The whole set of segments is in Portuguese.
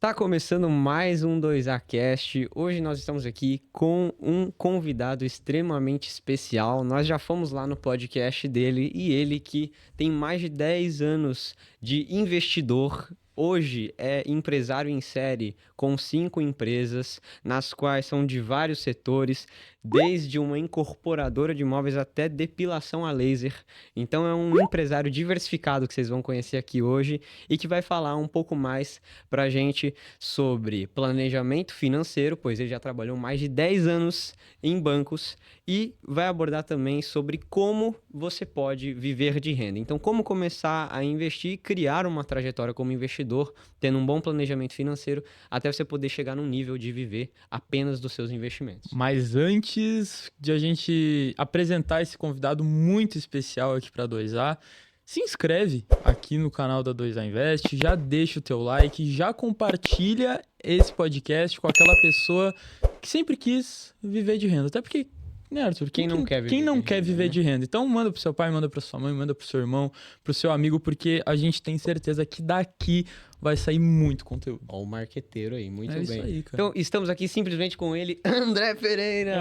Está começando mais um 2A Cast. Hoje nós estamos aqui com um convidado extremamente especial. Nós já fomos lá no podcast dele e ele que tem mais de 10 anos de investidor. Hoje é empresário em série com 5 empresas, nas quais são de vários setores, desde uma incorporadora de imóveis até depilação a laser. Então é um empresário diversificado que vocês vão conhecer aqui hoje e que vai falar um pouco mais pra gente sobre planejamento financeiro, pois ele já trabalhou mais de 10 anos em bancos e vai abordar também sobre como você pode viver de renda. Então, como começar a investir e criar uma trajetória como investidor, tendo um bom planejamento financeiro, até você poder chegar num nível de viver apenas dos seus investimentos. Mas antes de a gente apresentar esse convidado muito especial aqui para 2A, se inscreve aqui no canal da 2A Invest, já deixa o teu like, já compartilha esse podcast com aquela pessoa que sempre quis viver de renda. Até porque, né, Arthur? Quem não quer viver quem não de quer renda, viver né? de renda? Então manda pro seu pai, manda pra sua mãe, manda pro seu irmão, pro seu amigo, porque a gente tem certeza que daqui vai sair muito conteúdo. Ó, o marqueteiro aí, muito É bem. isso aí, cara. Então, estamos aqui simplesmente com ele, André Pereira.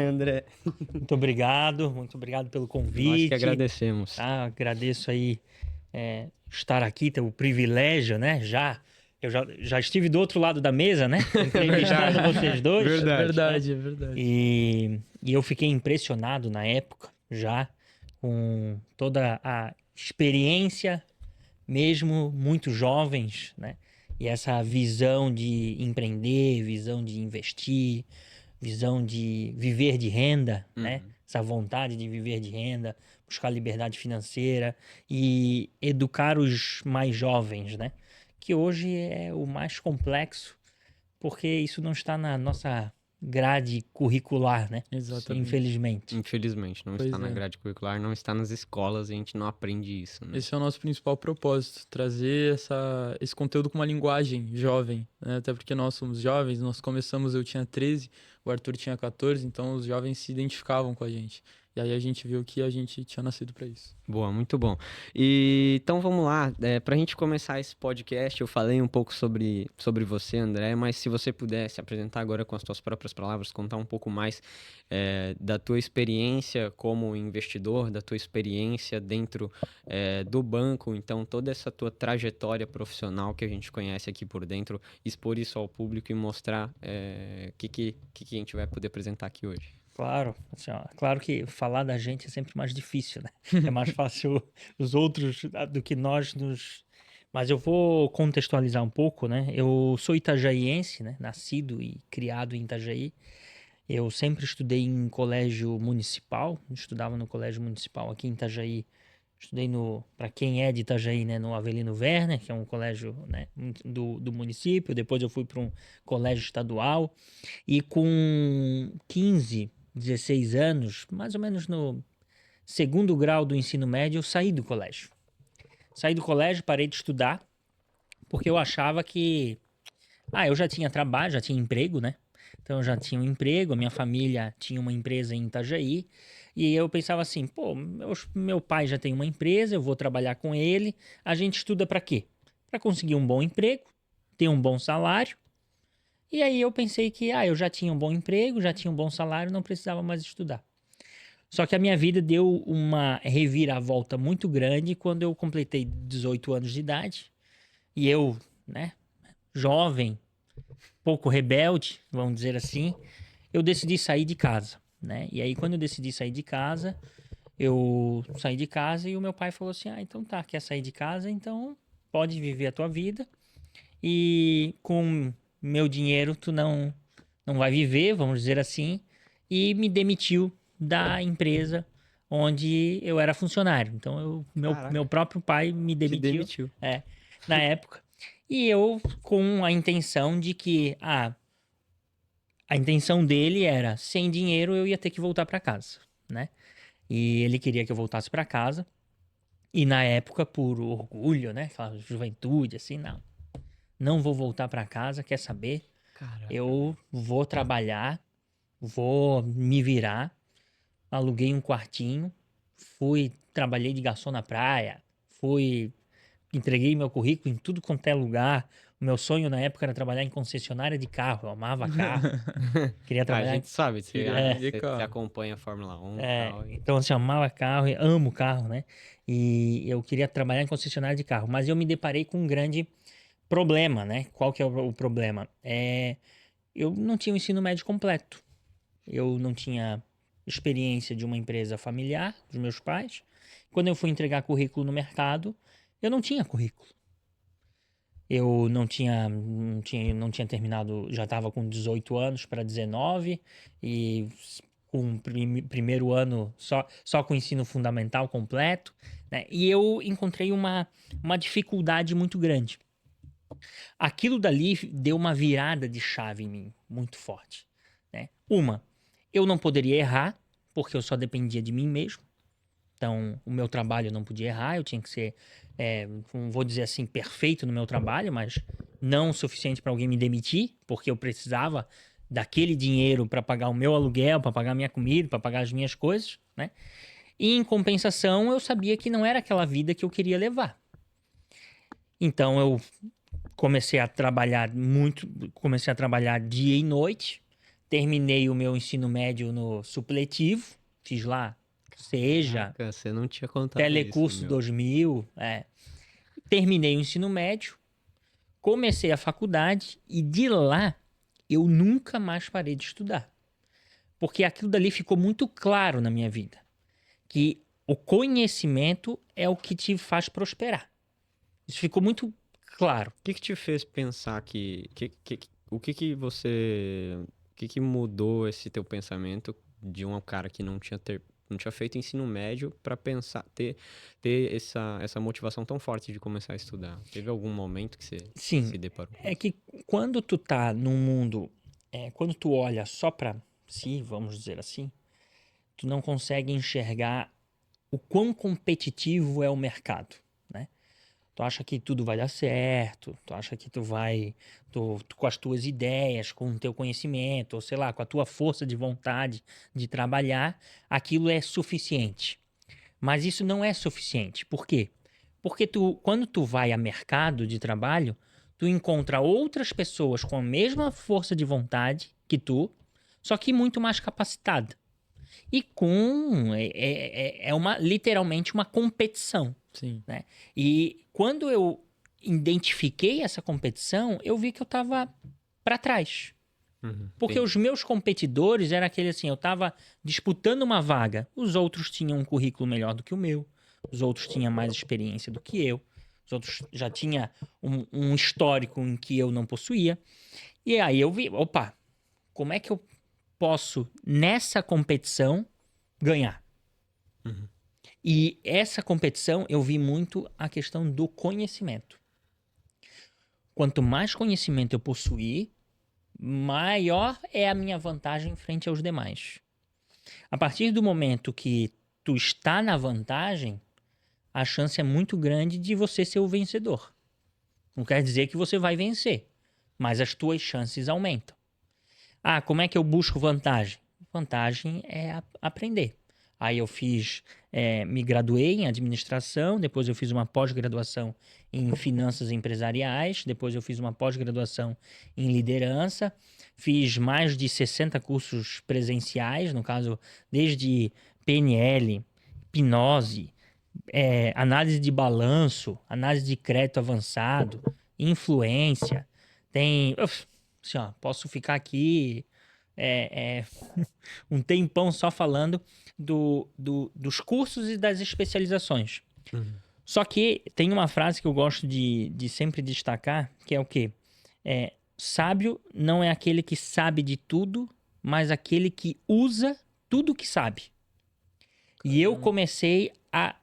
André. Muito obrigado pelo Nós convite. que agradecemos. Tá? Agradeço aí estar aqui, ter o privilégio, né? Eu já estive do outro lado da mesa, né? Entrevistando vocês dois. Verdade. E eu fiquei impressionado na época, já, com toda a experiência, mesmo muito jovens, né? E essa visão de empreender, visão de investir, visão de viver de renda, né? Essa vontade de viver de renda, buscar liberdade financeira e educar os mais jovens, né? Que hoje é o mais complexo, porque isso não está na nossa grade curricular, né? Exatamente. Infelizmente. Infelizmente, não Pois está na é. grade curricular, não está nas escolas, a gente não aprende isso, né? Esse é o nosso principal propósito, trazer esse conteúdo com uma linguagem jovem, né? Até porque nós somos jovens, nós começamos, eu tinha 13, o Arthur tinha 14, então os jovens se identificavam com a gente. E aí a gente viu que a gente tinha nascido para isso. Boa, muito bom. Então vamos lá, para a gente começar esse podcast, eu falei um pouco sobre você, André, mas se você puder se apresentar agora com as suas próprias palavras, contar um pouco mais da tua experiência como investidor, da tua experiência dentro do banco, então toda essa tua trajetória profissional que a gente conhece aqui por dentro, expor isso ao público e mostrar o que a gente vai poder apresentar aqui hoje. Claro, assim, ó, claro que falar da gente é sempre mais difícil, né? É mais fácil os outros do que nós nos... Mas eu vou contextualizar um pouco, né? Eu sou itajaiense, né? Nascido e criado em Itajaí. Eu sempre estudei em colégio municipal, estudava no colégio municipal aqui em Itajaí. Estudei para quem é de Itajaí, né? No Avelino Werner, que é um colégio, né? do município. Depois eu fui para um colégio estadual. E com 15, 16 anos, mais ou menos no segundo grau do ensino médio, eu saí do colégio. Saí do colégio, parei de estudar, porque eu achava que... eu já tinha trabalho, já tinha emprego, né? Então eu já tinha um emprego, a minha família tinha uma empresa em Itajaí, e eu pensava assim, pô, meu pai já tem uma empresa, eu vou trabalhar com ele, a gente estuda para quê? Para conseguir um bom emprego, ter um bom salário. E aí eu pensei que, eu já tinha um bom emprego, já tinha um bom salário, não precisava mais estudar. Só que a minha vida deu uma reviravolta muito grande quando eu completei 18 anos de idade. E eu, né, jovem, pouco rebelde, vamos dizer assim, eu decidi sair de casa, né? E aí quando eu decidi sair de casa, eu saí de casa e o meu pai falou assim, então tá, quer sair de casa, então pode viver a tua vida. E com meu dinheiro tu não vai viver, vamos dizer assim, e me demitiu da empresa onde eu era funcionário. Então meu próprio pai me Te demitiu, demitiu. na época. E eu com a intenção de que a intenção dele era, sem dinheiro eu ia ter que voltar para casa, né? E ele queria que eu voltasse para casa. E na época, por orgulho, né, aquela juventude assim, não vou voltar para casa, quer saber? Caraca. Eu vou trabalhar, vou me virar. Aluguei um quartinho, trabalhei de garçom na praia, entreguei meu currículo em tudo quanto é lugar, O meu sonho na época era trabalhar em concessionária de carro. Eu amava carro. Queria A trabalhar gente sabe, É. você acompanha a Fórmula 1 e tal. então, assim, eu amava carro, eu amo carro, né? E eu queria trabalhar em concessionária de carro. Mas eu me deparei com um grande problema, né? Qual que é o problema? Eu não tinha o ensino médio completo. Eu não tinha experiência de uma empresa familiar, dos meus pais. Quando eu fui entregar currículo no mercado, eu não tinha currículo. Eu não tinha terminado, já estava com 18 anos para 19 e com o primeiro ano só com o ensino fundamental completo, né? E eu encontrei uma dificuldade muito grande. Aquilo dali deu uma virada de chave em mim, muito forte, né? Eu não poderia errar, porque eu só dependia de mim mesmo. Então, o meu trabalho eu não podia errar, eu tinha que ser, não vou dizer assim, perfeito no meu trabalho, mas não o suficiente para alguém me demitir, porque eu precisava daquele dinheiro para pagar o meu aluguel, para pagar a minha comida, para pagar as minhas coisas, né? E em compensação, eu sabia que não era aquela vida que eu queria levar. Então, eu comecei a trabalhar dia e noite, terminei o meu ensino médio no supletivo, fiz lá Seja, Caraca, você não tinha contado Telecurso isso, meu. 2000, terminei o ensino médio, comecei a faculdade e de lá eu nunca mais parei de estudar. Porque aquilo dali ficou muito claro na minha vida, que o conhecimento é o que te faz prosperar. Isso ficou muito claro. O que te fez pensar o que mudou esse teu pensamento de um cara que não tinha feito ensino médio para pensar, ter essa motivação tão forte de começar a estudar? Teve algum momento que você Sim, se deparou com é isso? que quando tu tá num mundo, quando tu olha só pra si, vamos dizer assim, tu não consegue enxergar o quão competitivo é o mercado, né? Tu acha que tudo vai dar certo, tu acha que tu com as tuas ideias, com o teu conhecimento, ou sei lá, com a tua força de vontade de trabalhar, aquilo é suficiente. Mas isso não é suficiente. Por quê? Porque quando tu vai a mercado de trabalho, tu encontra outras pessoas com a mesma força de vontade que tu, só que muito mais capacitada. E literalmente uma competição, Sim. né? E quando eu identifiquei essa competição, eu vi que eu estava para trás. Porque Entendi. os meus competidores era aquele assim, eu estava disputando uma vaga, os outros tinham um currículo melhor do que o meu, os outros tinham mais experiência do que eu, os outros já tinham um histórico em que eu não possuía. E aí eu vi, opa, como é que eu posso, nessa competição, ganhar? E essa competição eu vi muito a questão do conhecimento. Quanto mais conhecimento eu possuir, maior é a minha vantagem frente aos demais. A partir do momento que tu está na vantagem, a chance é muito grande de você ser o vencedor. Não quer dizer que você vai vencer, mas as tuas chances aumentam. Ah, como é que eu busco vantagem? Vantagem é aprender. Aí eu me graduei em administração, depois eu fiz uma pós-graduação em finanças empresariais, depois eu fiz uma pós-graduação em liderança, fiz mais de 60 cursos presenciais, no caso, desde PNL, hipnose, análise de balanço, análise de crédito avançado, influência, assim, ó, posso ficar aqui um tempão só falando dos cursos e das especializações. Só que tem uma frase que eu gosto de sempre destacar, que é o quê? Sábio não é aquele que sabe de tudo, mas aquele que usa tudo que sabe. E eu comecei a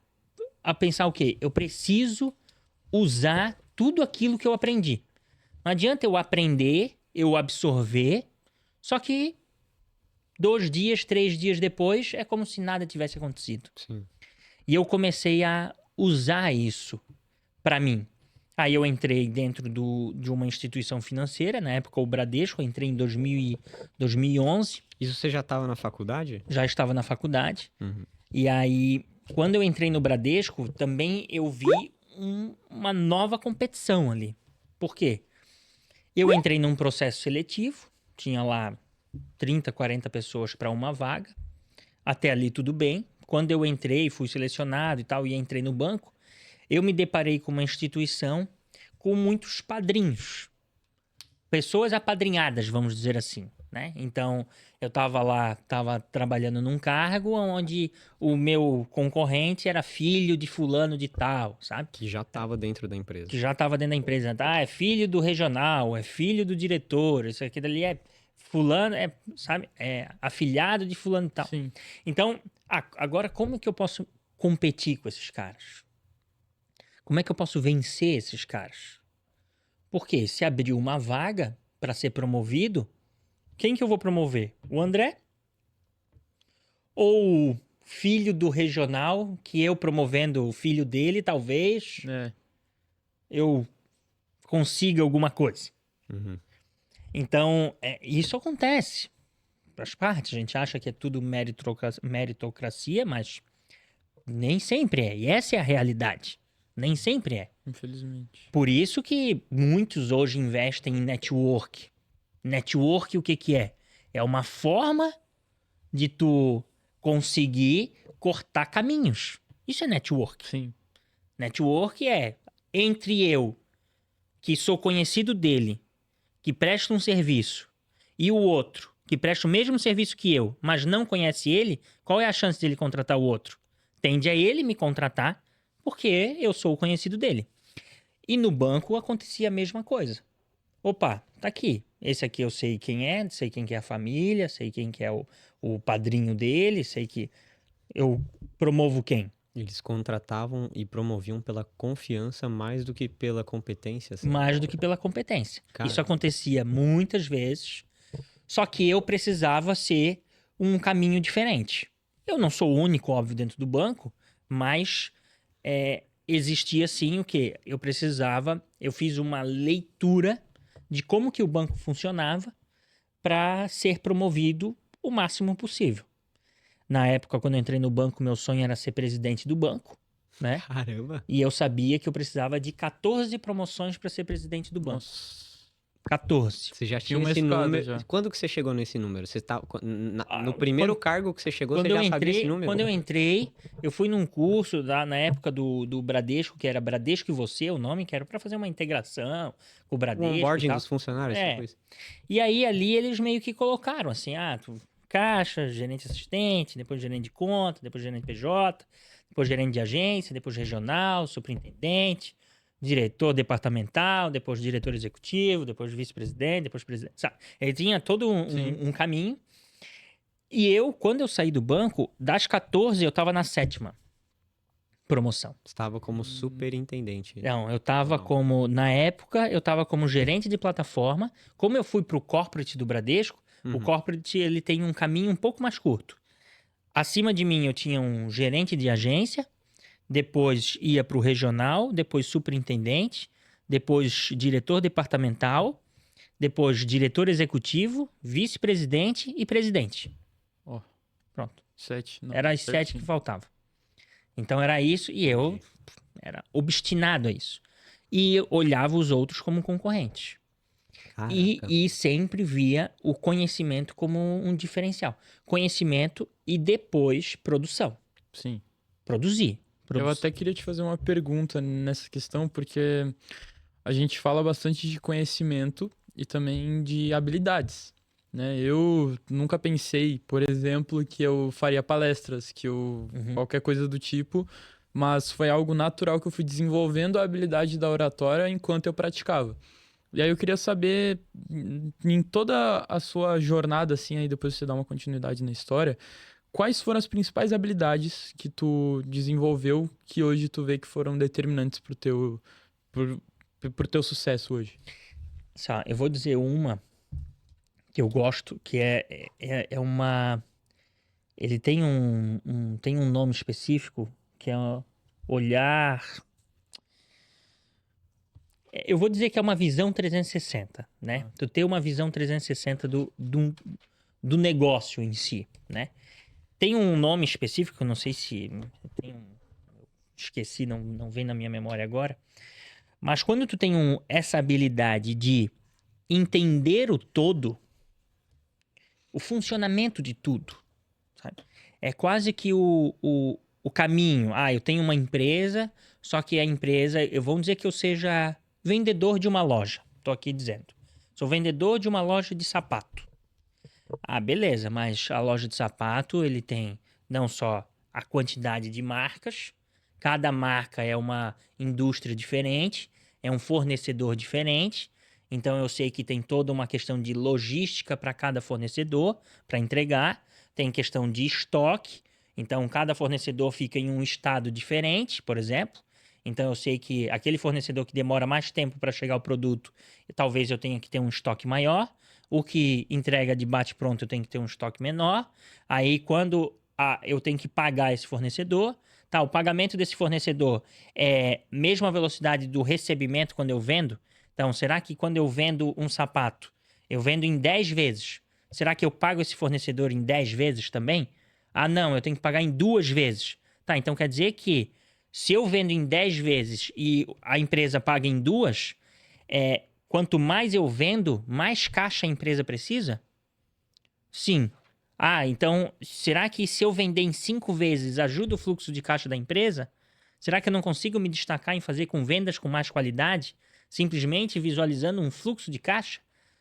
pensar o quê? Eu preciso usar tudo aquilo que eu aprendi. Não adianta eu aprender, eu absorver, só que 2 dias, 3 dias depois, é como se nada tivesse acontecido. Sim. E eu comecei a usar isso para mim. Aí eu entrei dentro de uma instituição financeira, na época o Bradesco, eu entrei em 2011. Isso você já estava na faculdade? Já estava na faculdade. E aí, quando eu entrei no Bradesco, também eu vi uma nova competição ali. Por quê? Eu entrei num processo seletivo, tinha lá 30, 40 pessoas para uma vaga. Até ali tudo bem. Quando eu entrei, fui selecionado e tal, e entrei no banco, eu me deparei com uma instituição com muitos padrinhos. Pessoas apadrinhadas, vamos dizer assim, né? Então, eu estava trabalhando num cargo onde o meu concorrente era filho de fulano de tal, sabe? Que já estava dentro da empresa. Que já estava dentro da empresa. Ah, é filho do regional, é filho do diretor, isso aqui dali é fulano, sabe? É afilhado de fulano e tal. Sim. Então, agora como que eu posso competir com esses caras? Como é que eu posso vencer esses caras? Porque se abriu uma vaga para ser promovido, quem que eu vou promover? O André? Ou o filho do regional, que eu promovendo o filho dele, talvez É. eu consiga alguma coisa. Uhum. Então, isso acontece. Faz parte, a gente acha que é tudo meritocracia, mas nem sempre é. E essa é a realidade. Nem sempre é. Infelizmente. Por isso que muitos hoje investem em network. Network, o que que é? É uma forma de tu conseguir cortar caminhos. Isso é network. Sim. Network é entre eu, que sou conhecido dele, que presta um serviço, e o outro, que presta o mesmo serviço que eu, mas não conhece ele, qual é a chance dele contratar o outro? Tende a ele me contratar, porque eu sou o conhecido dele. E no banco acontecia a mesma coisa. Opa, tá aqui. Esse aqui eu sei quem é, sei quem que é a família, sei quem que é o padrinho dele, sei que eu promovo quem? Eles contratavam e promoviam pela confiança mais do que pela competência, assim. Mais do que pela competência. Cara. Isso acontecia muitas vezes, só que eu precisava ser um caminho diferente. Eu não sou o único, óbvio, dentro do banco, mas existia sim o quê? Eu fiz uma leitura de como que o banco funcionava para ser promovido o máximo possível. Na época, quando eu entrei no banco, meu sonho era ser presidente do banco, né? Caramba! E eu sabia que eu precisava de 14 promoções para ser presidente do banco. Nossa. 14. Você já Tinha tinha uma esse escada número. já. Quando que você chegou nesse número? Você tá, no primeiro cargo que você chegou, você já sabia esse número? Quando eu entrei, eu fui num curso na época do Bradesco, que era Bradesco e Você, o nome, que era para fazer uma integração com o O Bradesco e onboarding tal. dos funcionários, É. tipo isso. E aí, ali, eles meio que colocaram, assim, caixa, gerente assistente, depois gerente de conta, depois gerente PJ, depois gerente de agência, depois regional, superintendente, diretor departamental, depois diretor executivo, depois vice-presidente, depois presidente, sabe? Ele tinha todo um caminho. E eu, quando eu saí do banco, das 14, eu tava na 7ª promoção. Estava como superintendente. Não, eu tava Não. na época, eu tava como gerente de plataforma. Como eu fui pro corporate do Bradesco, o corporate, ele tem um caminho um pouco mais curto. Acima de mim, eu tinha um gerente de agência, depois ia pro regional, depois superintendente, depois diretor departamental, depois diretor executivo, vice-presidente e presidente. Ó, Pronto. 7. Não, Era as 7 que faltavam. Então era isso e eu era obstinado a isso. E olhava os outros como concorrentes. Caraca. E sempre via o conhecimento como um diferencial. Conhecimento e depois produção. Sim. Produzir. Eu até queria te fazer uma pergunta nessa questão, porque a gente fala bastante de conhecimento e também de habilidades, né? Eu nunca pensei, por exemplo, que eu faria palestras, que eu qualquer coisa do tipo, mas foi algo natural que eu fui desenvolvendo a habilidade da oratória enquanto eu praticava. E aí eu queria saber, em toda a sua jornada, assim, aí depois você dá uma continuidade na história, quais foram as principais habilidades que tu desenvolveu que hoje tu vê que foram determinantes pro teu sucesso hoje? Eu vou dizer uma que eu gosto, que é uma... Ele tem tem um nome específico, que é olhar... Eu vou dizer que é uma visão 360, né? Tu ter uma visão 360 do negócio em si, né? Tem um nome específico, não sei se tem esqueci, não vem na minha memória agora. Mas quando tu tem essa habilidade de entender o todo, o funcionamento de tudo, sabe? É quase que o caminho. Eu tenho uma empresa, só que a empresa, vamos dizer que eu seja vendedor de uma loja. Tô aqui dizendo. Sou vendedor de uma loja de sapato. Beleza, mas a loja de sapato, ele tem não só a quantidade de marcas, cada marca é uma indústria diferente, é um fornecedor diferente, então eu sei que tem toda uma questão de logística para cada fornecedor, para entregar, tem questão de estoque, então cada fornecedor fica em um estado diferente, por exemplo. Então eu sei que aquele fornecedor que demora mais tempo para chegar o produto, talvez eu tenha que ter um estoque maior. O que entrega de bate-pronto eu tenho que ter um estoque menor. Aí quando eu tenho que pagar esse fornecedor, tá, o pagamento desse fornecedor é mesma velocidade do recebimento quando eu vendo? Então, será que quando eu vendo um sapato, eu vendo em 10 vezes? Será que eu pago esse fornecedor em 10 vezes também? Não, eu tenho que pagar em 2 vezes. Tá, então quer dizer que se eu vendo em 10 vezes e a empresa paga em 2, quanto mais eu vendo, mais caixa a empresa precisa? Sim. Então, será que se eu vender em 5 vezes ajuda o fluxo de caixa da empresa? Será que eu não consigo me destacar em fazer com vendas com mais qualidade, simplesmente visualizando um fluxo de caixa?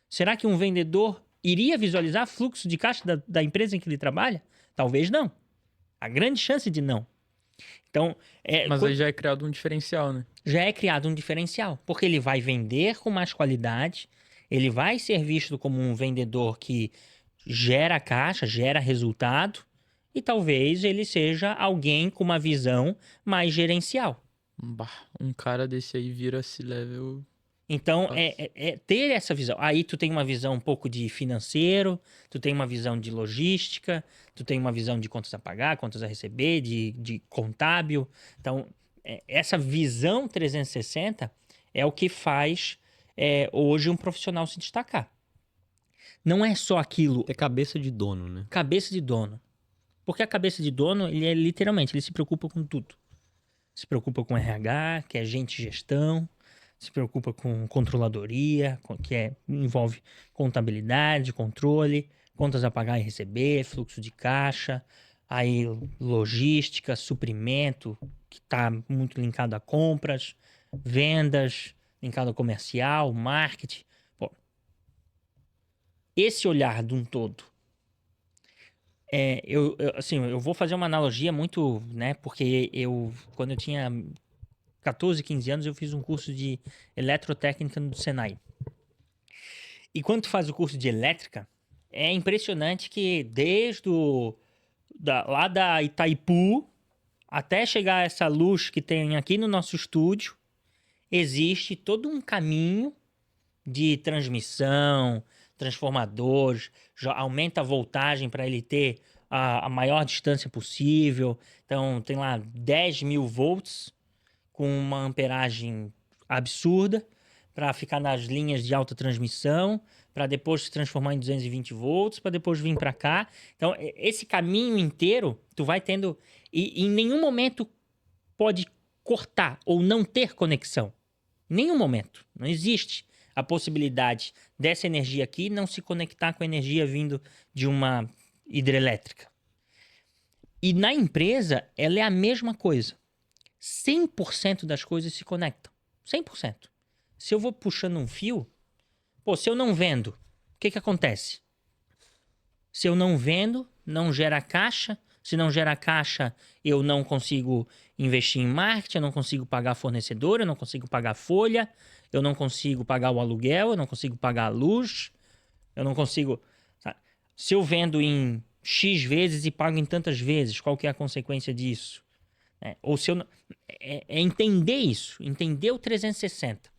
Será que um vendedor iria visualizar fluxo de caixa da empresa em que ele trabalha? Talvez não. Há grande chance de não. Então, Mas aí já é criado um diferencial, né? já é criado um diferencial, porque ele vai vender com mais qualidade, ele vai ser visto como um vendedor que gera caixa, gera resultado, e talvez ele seja alguém com uma visão mais gerencial. Um cara desse aí vira C-level. Então, ter essa visão. Aí tu tem uma visão um pouco de financeiro, tu tem uma visão de logística, tu tem uma visão de contas a pagar, contas a receber, de contábil. Então, essa visão 360 é o que faz hoje um profissional se destacar. Não é só aquilo. É cabeça de dono, né? Cabeça de dono. Porque a cabeça de dono, ele é literalmente, ele se preocupa com tudo. Se preocupa com RH, que é gente de gestão, se preocupa com controladoria, que envolve contabilidade, controle, contas a pagar e receber, fluxo de caixa, aí logística, suprimento, que está muito linkado a compras, vendas, linkado a comercial, marketing. Pô, esse olhar de um todo. Eu vou fazer uma analogia muito, né? Porque quando eu tinha 14, 15 anos, eu fiz um curso de eletrotécnica no Senai. E quando tu faz o curso de elétrica, é impressionante que desde lá da Itaipu até chegar essa luz que tem aqui no nosso estúdio, existe todo um caminho de transmissão, transformadores, aumenta a voltagem para ele ter a maior distância possível. Então, tem lá 10 mil volts com uma amperagem absurda para ficar nas linhas de alta transmissão, para depois se transformar em 220 volts, para depois vir para cá. Então, esse caminho inteiro, tu vai tendo... E em nenhum momento pode cortar ou não ter conexão. Em nenhum momento. Não existe a possibilidade dessa energia aqui não se conectar com a energia vindo de uma hidrelétrica. E na empresa, ela é a mesma coisa. 100% das coisas se conectam. 100%. Se eu vou puxando um fio, se eu não vendo, o que acontece? Se eu não vendo, não gera caixa. Se não gera caixa, eu não consigo investir em marketing, eu não consigo pagar fornecedor, eu não consigo pagar folha, eu não consigo pagar o aluguel, eu não consigo pagar a luz, eu não consigo... Se eu vendo em X vezes e pago em tantas vezes, qual que é a consequência disso? Ou se eu... entender isso, entender o 360.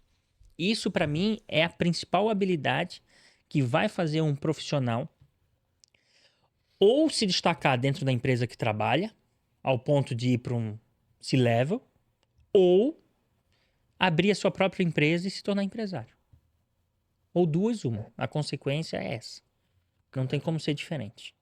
Isso, para mim, é a principal habilidade que vai fazer um profissional ou se destacar dentro da empresa que trabalha, ao ponto de ir para um C-level, ou abrir a sua própria empresa e se tornar empresário. Ou duas, uma. A consequência é essa. Não tem como ser diferente.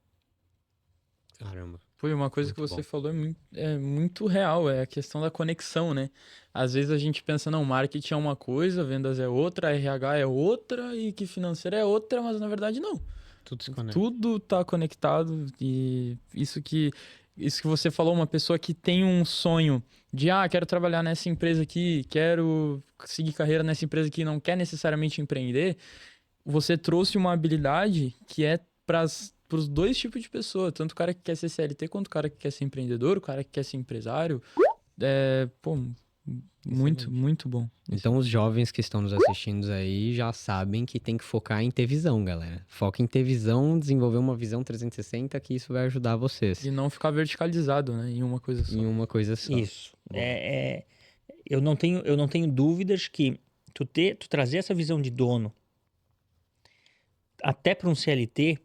Caramba. Foi uma coisa Muito que você bom. falou é muito real, é a questão da conexão, né? Às vezes a gente pensa, não, marketing é uma coisa, vendas é outra, RH é outra e que financeira é outra, mas na verdade não. Tudo se conecta. Tudo tá conectado e isso que você falou, uma pessoa que tem um sonho de, quero trabalhar nessa empresa aqui, quero seguir carreira nessa empresa aqui, não quer necessariamente empreender, você trouxe uma habilidade que é para os dois tipos de pessoa, tanto o cara que quer ser CLT quanto o cara que quer ser empreendedor, o cara que quer ser empresário. Pô, muito, Excelente. muito bom. Então, os jovens que estão nos assistindo aí já sabem que tem que focar em ter visão, galera. Foca em ter visão, desenvolver uma visão 360, que isso vai ajudar vocês E não ficar verticalizado, né, em uma coisa só. em uma coisa só. Isso. Boa. Eu não tenho dúvidas que tu trazer essa visão de dono até para um CLT,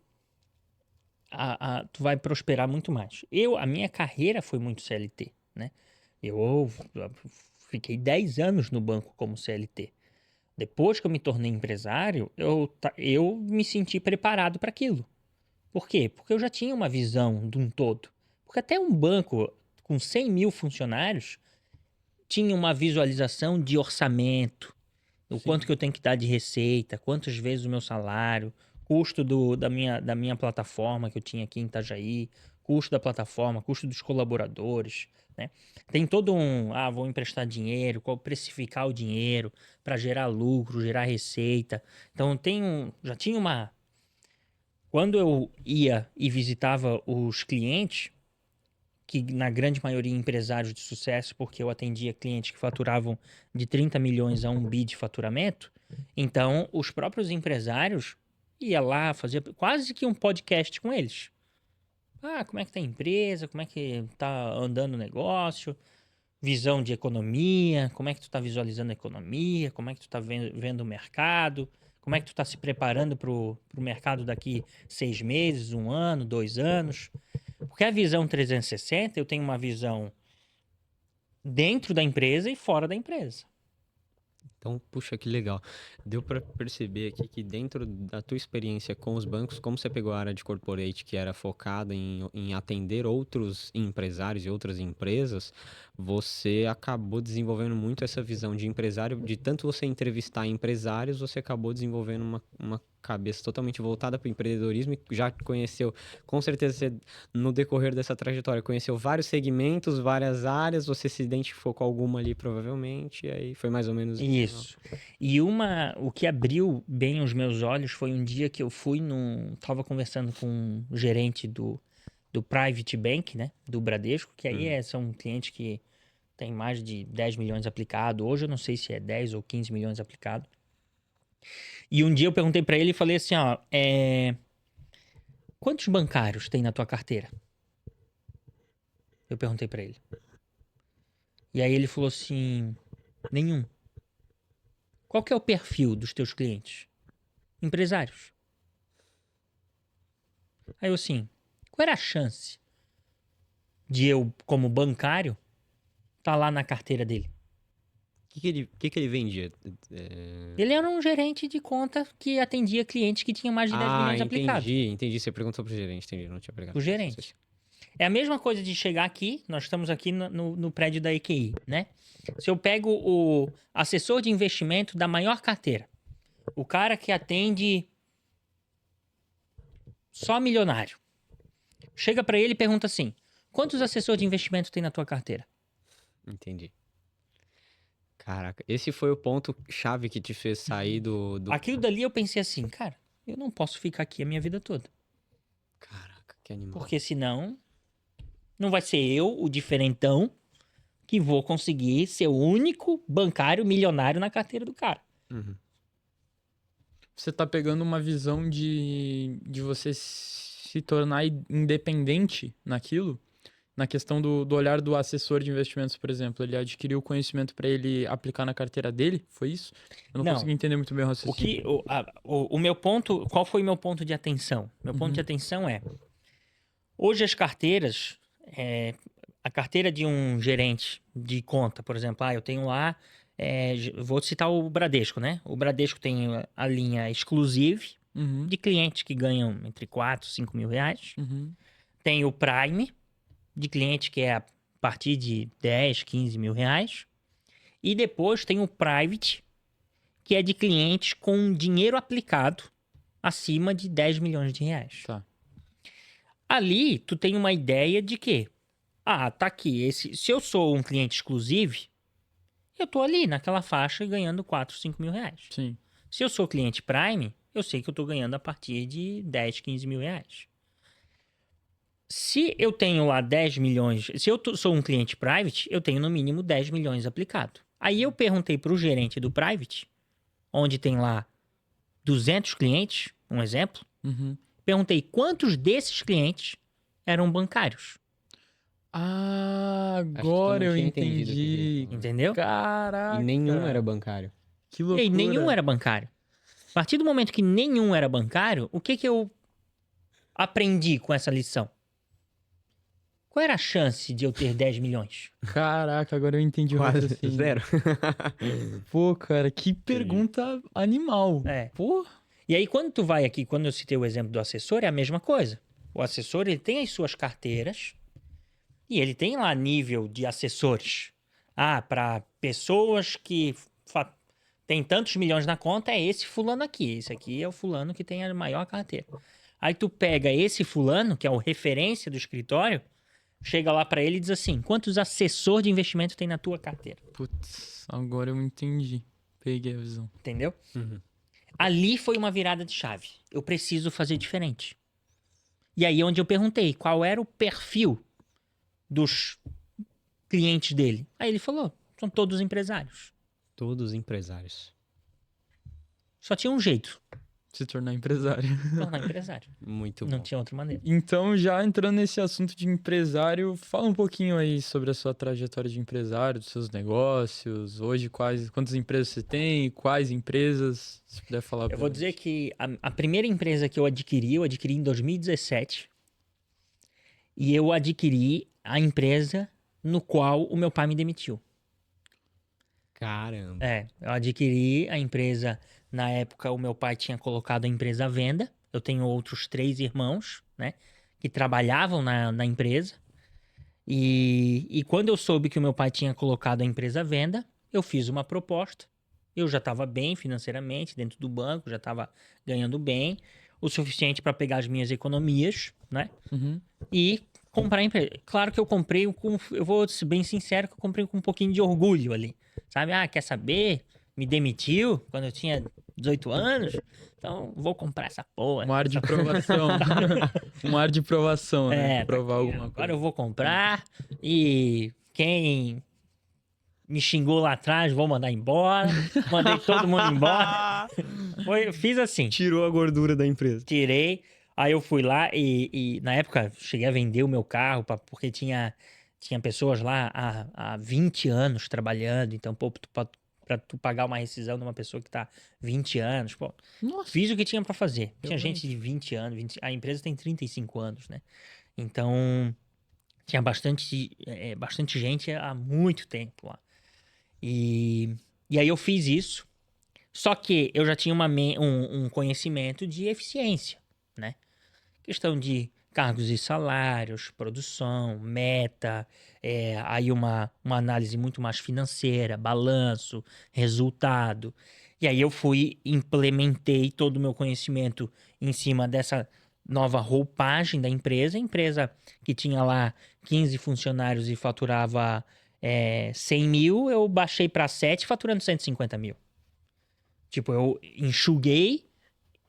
tu vai prosperar muito mais. A minha carreira foi muito CLT, né? Eu fiquei 10 anos no banco como CLT. Depois que eu me tornei empresário, eu me senti preparado para aquilo. Por quê? Porque eu já tinha uma visão de um todo. Porque até um banco com 100 mil funcionários tinha uma visualização de orçamento, o Sim. quanto que eu tenho que dar de receita, quantas vezes o meu salário, custo da minha plataforma que eu tinha aqui em Itajaí, custo da plataforma, custo dos colaboradores, né? Tem todo vou emprestar dinheiro, qual precificar o dinheiro para gerar lucro, gerar receita. Então já tinha quando eu ia e visitava os clientes, que na grande maioria empresários de sucesso, porque eu atendia clientes que faturavam de 30 milhões a 1 bi de faturamento, então os próprios empresários ia lá fazer quase que um podcast com eles. Como é que tá a empresa, como é que tá andando o negócio, visão de economia, como é que tu tá visualizando a economia, como é que tu tá vendo o mercado, como é que tu tá se preparando pro mercado daqui 6 meses, 1 ano, 2 anos. Porque a visão 360, eu tenho uma visão dentro da empresa e fora da empresa. Então, puxa, que legal. Deu para perceber aqui que dentro da tua experiência com os bancos, como você pegou a área de corporate que era focada em atender outros empresários e outras empresas, você acabou desenvolvendo muito essa visão de empresário, de tanto você entrevistar empresários, você acabou desenvolvendo uma cabeça totalmente voltada para o empreendedorismo e já conheceu, com certeza, você, no decorrer dessa trajetória, conheceu vários segmentos, várias áreas, você se identificou com alguma ali provavelmente, e aí foi mais ou menos Isso. E o que abriu bem os meus olhos foi um dia que eu tava conversando com um gerente do Private Bank, né? Do Bradesco, que aí são clientes que tem mais de 10 milhões aplicado. Hoje eu não sei se é 10 ou 15 milhões aplicado. E um dia eu perguntei pra ele e falei assim, quantos bancários tem na tua carteira? Eu perguntei pra ele. E aí ele falou assim, nenhum. Qual que é o perfil dos teus clientes? Empresários. Aí eu assim, qual era a chance de eu, como bancário, tá lá na carteira dele? O que ele vendia? Ele era um gerente de conta que atendia clientes que tinham mais de 10 milhões aplicados. Entendi. Você perguntou pro gerente, entendi. Não tinha pegado. O gerente. É a mesma coisa de chegar aqui, nós estamos aqui no prédio da EQI, né? Se eu pego o assessor de investimento da maior carteira, o cara que atende só milionário, chega pra ele e pergunta assim, quantos assessores de investimento tem na tua carteira? Entendi. Caraca, esse foi o ponto chave que te fez sair do... Aquilo dali eu pensei assim, cara, eu não posso ficar aqui a minha vida toda. Caraca, que animal. Porque senão não vai ser eu, o diferentão, que vou conseguir ser o único bancário milionário na carteira do cara. Uhum. Você tá pegando uma visão de você se tornar independente naquilo, na questão do olhar do assessor de investimentos, por exemplo. Ele adquiriu o conhecimento para ele aplicar na carteira dele? Foi isso? Eu não consegui entender muito bem o raciocínio. O meu ponto, qual foi o meu ponto de atenção? Meu ponto de atenção é, hoje as carteiras, a carteira de um gerente de conta, por exemplo, eu tenho lá, vou citar o Bradesco, né? O Bradesco tem a linha Exclusive, de clientes que ganham entre 4 e 5 mil reais. Uhum. Tem o Prime, de cliente que é a partir de 10, 15 mil reais. E depois tem o private, que é de clientes com dinheiro aplicado acima de 10 milhões de reais. Tá. Ali, tu tem uma ideia de que, tá aqui, se eu sou um cliente exclusivo, eu tô ali naquela faixa ganhando 4, 5 mil reais. Sim. Se eu sou cliente Prime, eu sei que eu tô ganhando a partir de 10, 15 mil reais. Se eu tenho lá 10 milhões, se eu sou um cliente private, eu tenho no mínimo 10 milhões aplicado. Aí eu perguntei pro gerente do private, onde tem lá 200 clientes, um exemplo, Uhum. perguntei quantos desses clientes eram bancários, Agora eu tinha entendido o que ele entendi. falou. entendeu? Caraca. E nenhum era bancário. Que E loucura. aí nenhum era bancário. A partir do momento que nenhum era bancário, o que eu aprendi com essa lição? Qual era a chance de eu ter 10 milhões? Caraca, agora eu entendi o Quase raciocínio. zero. Pô, cara, que pergunta animal. É. Pô. E aí, quando tu vai aqui, quando eu citei o exemplo do assessor, é a mesma coisa. O assessor, ele tem as suas carteiras e ele tem lá nível de assessores. Para pessoas que tem tantos milhões na conta, é esse fulano aqui. Esse aqui é o fulano que tem a maior carteira. Aí tu pega esse fulano, que é o referência do escritório, chega lá pra ele e diz assim, quantos assessores de investimento tem na tua carteira? Putz, agora eu entendi. Peguei a visão. Entendeu? Uhum. Ali foi uma virada de chave. Eu preciso fazer diferente. E aí onde eu perguntei qual era o perfil dos clientes dele. Aí ele falou, são todos empresários. Todos empresários. Só tinha um jeito, Se tornar empresário. tornar empresário. Muito Não bom. tinha outra maneira. Então, já entrando nesse assunto de empresário, fala um pouquinho aí sobre a sua trajetória de empresário, dos seus negócios. Hoje, quantas empresas você tem? Quais empresas? Se puder falar Eu pra vou gente. dizer que a primeira empresa que eu adquiri em 2017. E eu adquiri a empresa no qual o meu pai me demitiu. Caramba. Eu adquiri a empresa. Na época, o meu pai tinha colocado a empresa à venda. Eu tenho outros 3 irmãos, né? Que trabalhavam na empresa. E quando eu soube que o meu pai tinha colocado a empresa à venda, eu fiz uma proposta. Eu já estava bem financeiramente dentro do banco, já estava ganhando bem, o suficiente para pegar as minhas economias, né? Uhum. E comprar a empresa. Claro que eu comprei eu vou ser bem sincero, que eu comprei com um pouquinho de orgulho ali. Sabe? Quer saber? Me demitiu quando eu tinha 18 anos, então vou comprar essa porra. Um ar de provação. Um ar de provação, né? Tá Provar aqui, alguma agora coisa. eu vou comprar e quem me xingou lá atrás, vou mandar embora. Mandei todo mundo embora. Fiz assim. Tirou a gordura da empresa. Tirei. Aí eu fui lá e na época cheguei a vender o meu carro porque tinha pessoas lá há 20 anos trabalhando. Então, pô, pra tu pagar uma rescisão de uma pessoa que tá 20 anos, pô, Nossa. fiz o que tinha pra fazer. Tinha Realmente. gente de 20 anos, a empresa tem 35 anos, né? Então, tinha bastante gente há muito tempo lá. E aí eu fiz isso, só que eu já tinha um conhecimento de eficiência, né? Questão de cargos e salários, produção, meta, aí uma análise muito mais financeira, balanço, resultado. E aí eu implementei todo o meu conhecimento em cima dessa nova roupagem da empresa. A empresa que tinha lá 15 funcionários e faturava 100 mil, eu baixei para 7, faturando 150 mil. Tipo, eu enxuguei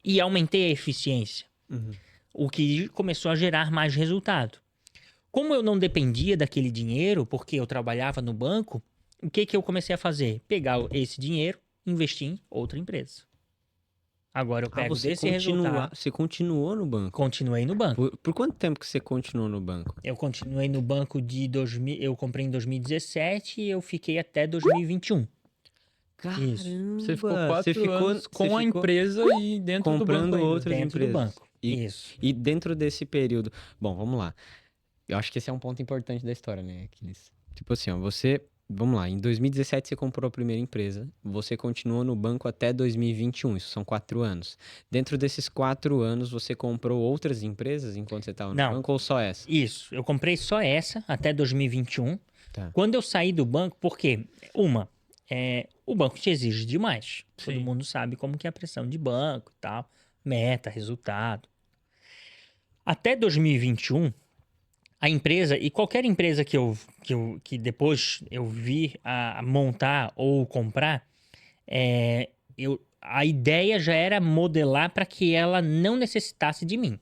e aumentei a eficiência. Uhum. O que começou a gerar mais resultado. Como eu não dependia daquele dinheiro, porque eu trabalhava no banco, o que eu comecei a fazer? Pegar esse dinheiro e investir em outra empresa. Agora eu pego desse resultado. Você continuou no banco? Continuei no banco. Por quanto tempo que você continuou no banco? Eu continuei no banco de 2000. Eu comprei em 2017 e eu fiquei até 2021. Caramba! Você ficou 4 anos com a empresa e dentro do comprando banco ainda. outras Dentro empresas. do banco. E, Isso. e dentro desse período... Bom, vamos lá. Eu acho que esse é um ponto importante da história, né, Aquiles? Tipo assim, ó, você vamos lá, em 2017 você comprou a primeira empresa, você continuou no banco até 2021, isso são 4 anos. Dentro desses 4 anos, você comprou outras empresas enquanto você estava no Não, banco ou só essa? isso. Eu comprei só essa até 2021. Tá. Quando eu saí do banco, porque, o banco te exige demais. Todo Sim. mundo sabe como que é a pressão de banco e tal, meta, resultado. Até 2021, a empresa, e qualquer empresa que depois eu vi a montar ou comprar, a ideia já era modelar para que ela não necessitasse de mim.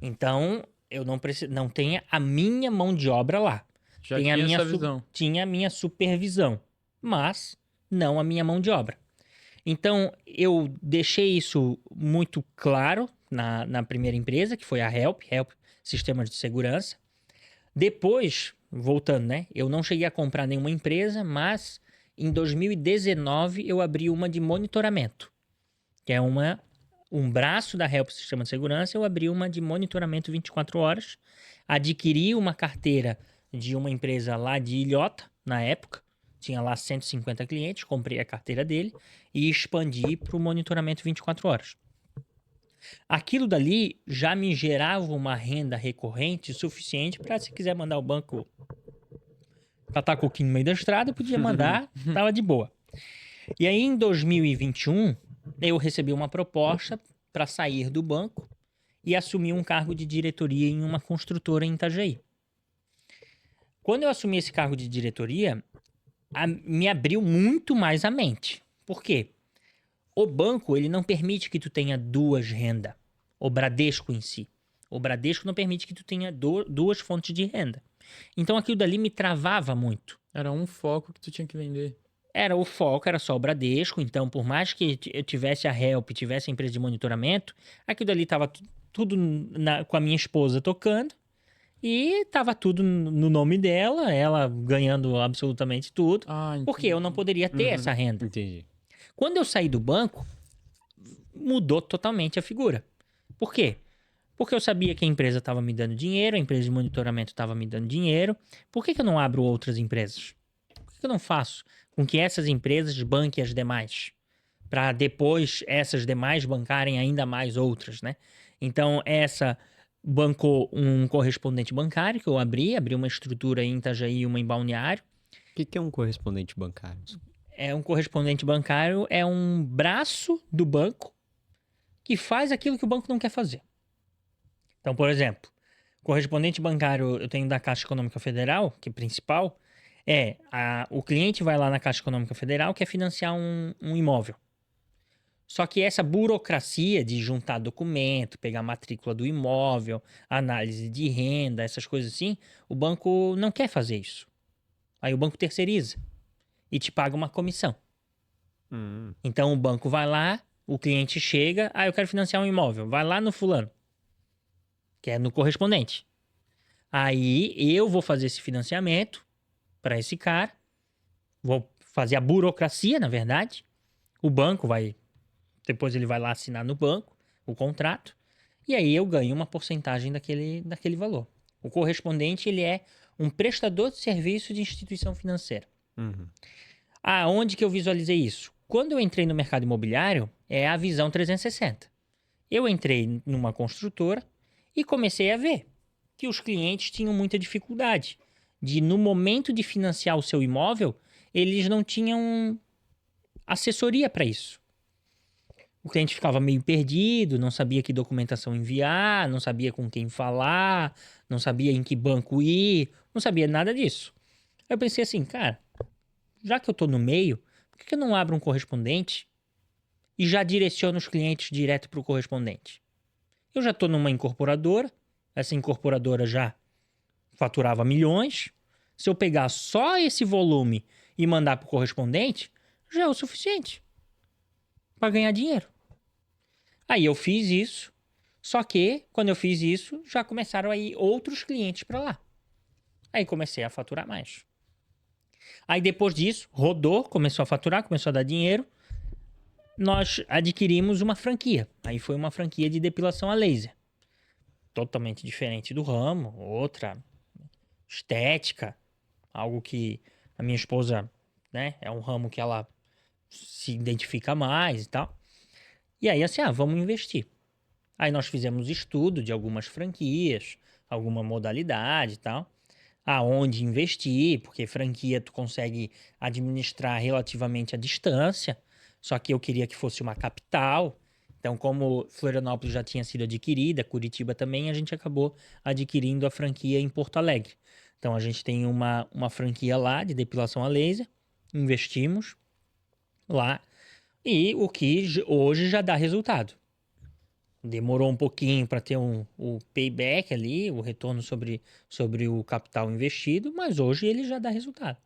Então, eu não tenha a minha mão de obra lá. Já Tem a tinha minha essa visão. tinha a minha supervisão, mas não a minha mão de obra. Então, eu deixei isso muito claro na primeira empresa, que foi a Help Sistemas de Segurança. Depois, voltando, né? Eu não cheguei a comprar nenhuma empresa, mas em 2019 eu abri uma de monitoramento, que é um braço da Help Sistema de Segurança. Eu abri uma de monitoramento 24 horas, adquiri uma carteira de uma empresa lá de Ilhota, na época, tinha lá 150 clientes, comprei a carteira dele e expandi para o monitoramento 24 horas. Aquilo dali já me gerava uma renda recorrente suficiente para, se quiser mandar o banco catar coquinho no meio da estrada, eu podia mandar, tava de boa. E aí, em 2021, eu recebi uma proposta para sair do banco e assumir um cargo de diretoria em uma construtora em Itajaí. Quando eu assumi esse cargo de diretoria, me abriu muito mais a mente. Por quê? O banco, ele não permite que tu tenha duas rendas. O Bradesco em si. O Bradesco não permite que tu tenha duas fontes de renda. Então aquilo dali me travava muito. Era um foco que tu tinha que vender. O foco era só o Bradesco, então por mais que eu tivesse a Help, tivesse a empresa de monitoramento, aquilo dali estava tudo com a minha esposa tocando e estava tudo no nome dela, ela ganhando absolutamente tudo, porque eu não poderia ter essa renda. Entendi. Quando eu saí do banco, mudou totalmente a figura. Por quê? Porque eu sabia que a empresa estava me dando dinheiro, a empresa de monitoramento estava me dando dinheiro. Por que eu não abro outras empresas? Por que eu não faço com que essas empresas banquem as demais? Para depois essas demais bancarem ainda mais outras, né? Então, essa bancou um correspondente bancário que eu abri uma estrutura em Itajaí e uma em Balneário. O que é um correspondente bancário? Um correspondente bancário é um braço do banco que faz aquilo que o banco não quer fazer. Então, por exemplo, correspondente bancário eu tenho da Caixa Econômica Federal, que é principal, o cliente vai lá na Caixa Econômica Federal, quer financiar um imóvel. Só que essa burocracia de juntar documento, pegar a matrícula do imóvel, análise de renda, essas coisas assim, o banco não quer fazer isso. Aí o banco terceiriza e te paga uma comissão. Então o banco vai lá, o cliente chega, eu quero financiar um imóvel, vai lá no fulano, que é no correspondente. Aí eu vou fazer esse financiamento para esse cara, vou fazer a burocracia, na verdade. O banco depois ele vai lá assinar no banco o contrato, e aí eu ganho uma porcentagem daquele valor. O correspondente, ele é um prestador de serviço de instituição financeira. Onde que eu visualizei isso? Quando eu entrei no mercado imobiliário, é a visão 360. Eu entrei numa construtora e comecei a ver que os clientes tinham muita dificuldade no momento de financiar o seu imóvel, eles não tinham assessoria para isso. O cliente ficava meio perdido, não sabia que documentação enviar, não sabia com quem falar, não sabia em que banco ir, não sabia nada disso. Aí eu pensei assim, cara, já que eu tô no meio, por que eu não abro um correspondente e já direciono os clientes direto para o correspondente? Eu já tô numa incorporadora, essa incorporadora já faturava milhões. Se eu pegar só esse volume e mandar para o correspondente, já é o suficiente para ganhar dinheiro. Aí eu fiz isso, só que quando eu fiz isso, já começaram a ir outros clientes para lá. Aí comecei a faturar mais. Aí depois disso, rodou, começou a faturar, começou a dar dinheiro. Nós adquirimos uma franquia. Aí foi uma franquia de depilação a laser. Totalmente diferente do ramo, outra estética, algo que A minha esposa, né, é um ramo que ela se identifica mais e tal. E aí, assim, vamos investir. Aí nós fizemos estudo de algumas franquias, alguma modalidade e tal, aonde investir, porque franquia tu consegue administrar relativamente à distância, só que eu queria que fosse uma capital. Então, como Florianópolis já tinha sido adquirida, Curitiba também, a gente acabou adquirindo a franquia em Porto Alegre. Então, a gente tem uma franquia lá de depilação a laser, investimos lá, e o que hoje já dá resultado. Demorou um pouquinho para ter o payback ali, o retorno sobre o capital investido, mas hoje ele já dá resultado.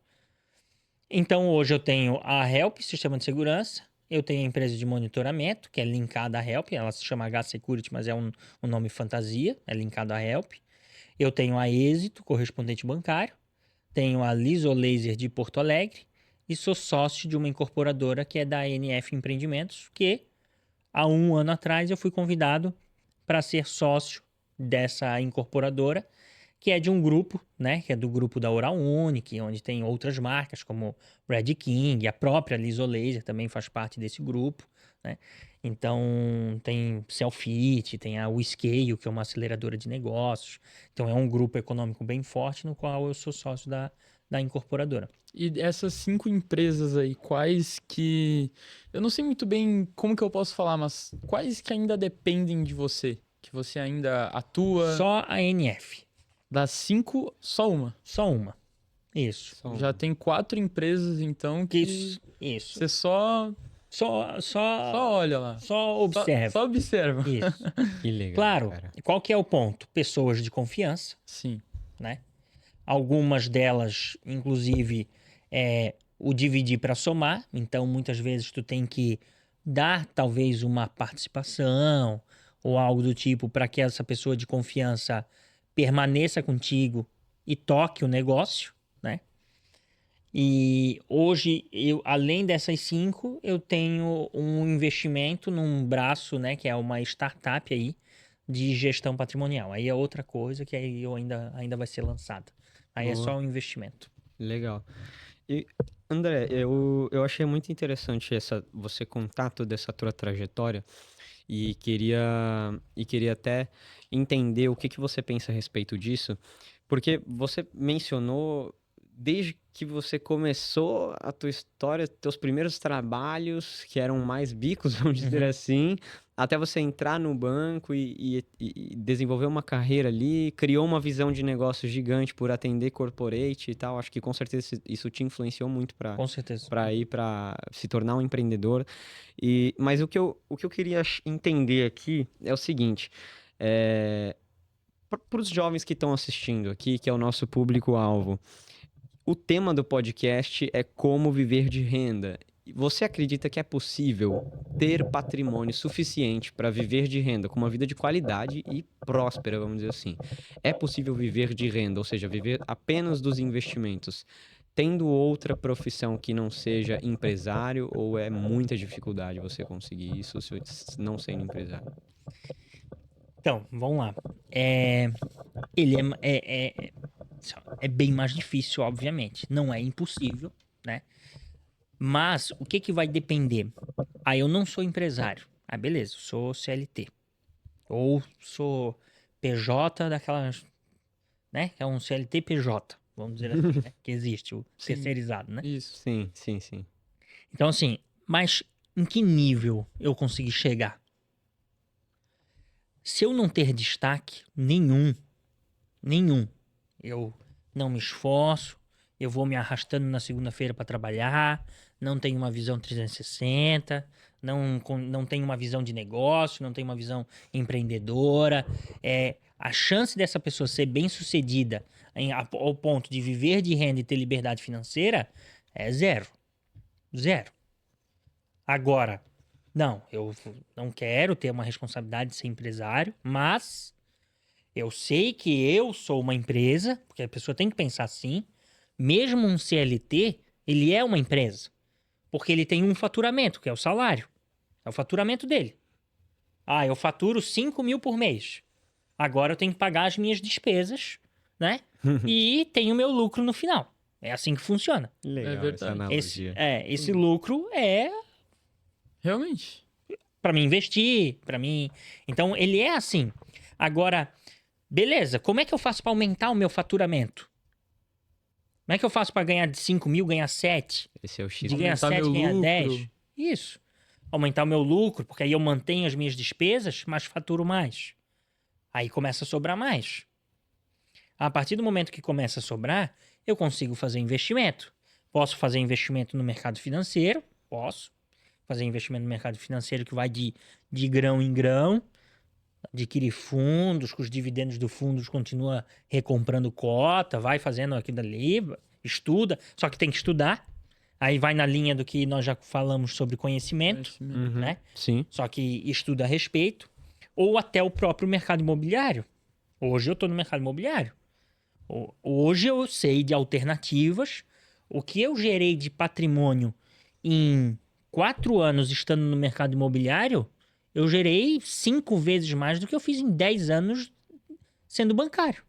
Então hoje eu tenho a Help, Sistema de Segurança, eu tenho a empresa de monitoramento, que é linkada à Help, ela se chama H-Security, mas é um nome fantasia, é linkado à Help. Eu tenho a Êxito, correspondente bancário, tenho a Liso Laser de Porto Alegre e sou sócio de uma incorporadora que é da NF Empreendimentos, que há um ano atrás eu fui convidado para ser sócio dessa incorporadora, que é de um grupo, né? Que é do grupo da Oral Unique, onde tem outras marcas como Red King, a própria Liso Laser também faz parte desse grupo, né? Então tem Cellfit, tem a WeScale, que é uma aceleradora de negócios. Então é um grupo econômico bem forte no qual eu sou sócio da incorporadora. E essas 5 empresas aí, quais que... Eu não sei muito bem como que eu posso falar, mas quais que ainda dependem de você? Que você ainda atua? Só a NF. Das 5, só uma. Só uma. Isso. Já tem 4 empresas, então, que Isso. você só Só olha lá. Só observa. Só observa. Isso. Que legal, Claro, cara. qual que é o ponto? Pessoas de confiança, Sim. né? Algumas delas, inclusive, o dividir para somar. Então, muitas vezes tu tem que dar talvez uma participação ou algo do tipo para que essa pessoa de confiança permaneça contigo e toque o negócio, né? E hoje, além dessas 5, eu tenho um investimento num braço, né, que é uma startup aí de gestão patrimonial. Aí é outra coisa que aí ainda vai ser lançada. Aí é Boa. só um investimento. Legal. E, André, eu achei muito interessante você contar toda essa tua trajetória e queria até entender o que você pensa a respeito disso, porque você mencionou desde que você começou a tua história, teus primeiros trabalhos, que eram mais bicos, vamos dizer Uhum. assim, até você entrar no banco e desenvolver uma carreira ali, criou uma visão de negócio gigante por atender corporate e tal. Acho que com certeza isso te influenciou muito para Com certeza. ir para se tornar um empreendedor. Mas o que eu queria entender aqui é o seguinte: para os jovens que estão assistindo aqui, que é o nosso público-alvo, o tema do podcast é como viver de renda. Você acredita que é possível ter patrimônio suficiente para viver de renda com uma vida de qualidade e próspera, vamos dizer assim? É possível viver de renda, ou seja, viver apenas dos investimentos, tendo outra profissão que não seja empresário, ou é muita dificuldade você conseguir isso não sendo empresário? Então, vamos lá. Ele é bem mais difícil, obviamente. Não é impossível, né? Mas o que vai depender? Eu não sou empresário. Beleza, eu sou CLT. Ou sou PJ daquelas, né? Que é um CLT PJ, vamos dizer assim, né? Que existe, o Sim. terceirizado, né? Isso. Sim, sim, sim. Então, assim, mas em que nível eu consegui chegar? Se eu não ter destaque nenhum, eu não me esforço, eu vou me arrastando na segunda-feira para trabalhar, não tenho uma visão 360, não tenho uma visão de negócio, não tenho uma visão empreendedora. A chance dessa pessoa ser bem-sucedida ao ponto de viver de renda e ter liberdade financeira é zero. Zero. Agora, não, eu não quero ter uma responsabilidade de ser empresário, mas eu sei que eu sou uma empresa, porque a pessoa tem que pensar assim. Mesmo um CLT, ele é uma empresa, porque ele tem um faturamento, que é o salário. É o faturamento dele. Eu faturo 5 mil por mês. Agora eu tenho que pagar as minhas despesas, né? E tenho o meu lucro no final. É assim que funciona. Legal essa verdade. analogia. Esse lucro é Realmente. para mim investir, para mim. Então, ele é assim. Agora, beleza, como é que eu faço para aumentar o meu faturamento? Como é que eu faço para ganhar de 5 mil, ganhar 7? Esse é o X. De ganhar Aumentar 7, meu ganhar lucro. 10? Isso. Aumentar o meu lucro, porque aí eu mantenho as minhas despesas, mas faturo mais. Aí começa a sobrar mais. A partir do momento que começa a sobrar, eu consigo fazer investimento. Posso fazer investimento no mercado financeiro? Posso. Fazer investimento no mercado financeiro que vai de grão em grão. Adquirir fundos, com os dividendos do fundo continua recomprando cota, vai fazendo aquilo ali, estuda. Só que tem que estudar. Aí vai na linha do que nós já falamos sobre conhecimento, Conhecimento. né? Sim. Só que estuda a respeito. Ou até o próprio mercado imobiliário. Hoje eu estou no mercado imobiliário. Hoje eu sei de alternativas. O que eu gerei de patrimônio em 4 anos estando no mercado imobiliário, eu gerei 5 vezes mais do que eu fiz em 10 anos sendo bancário.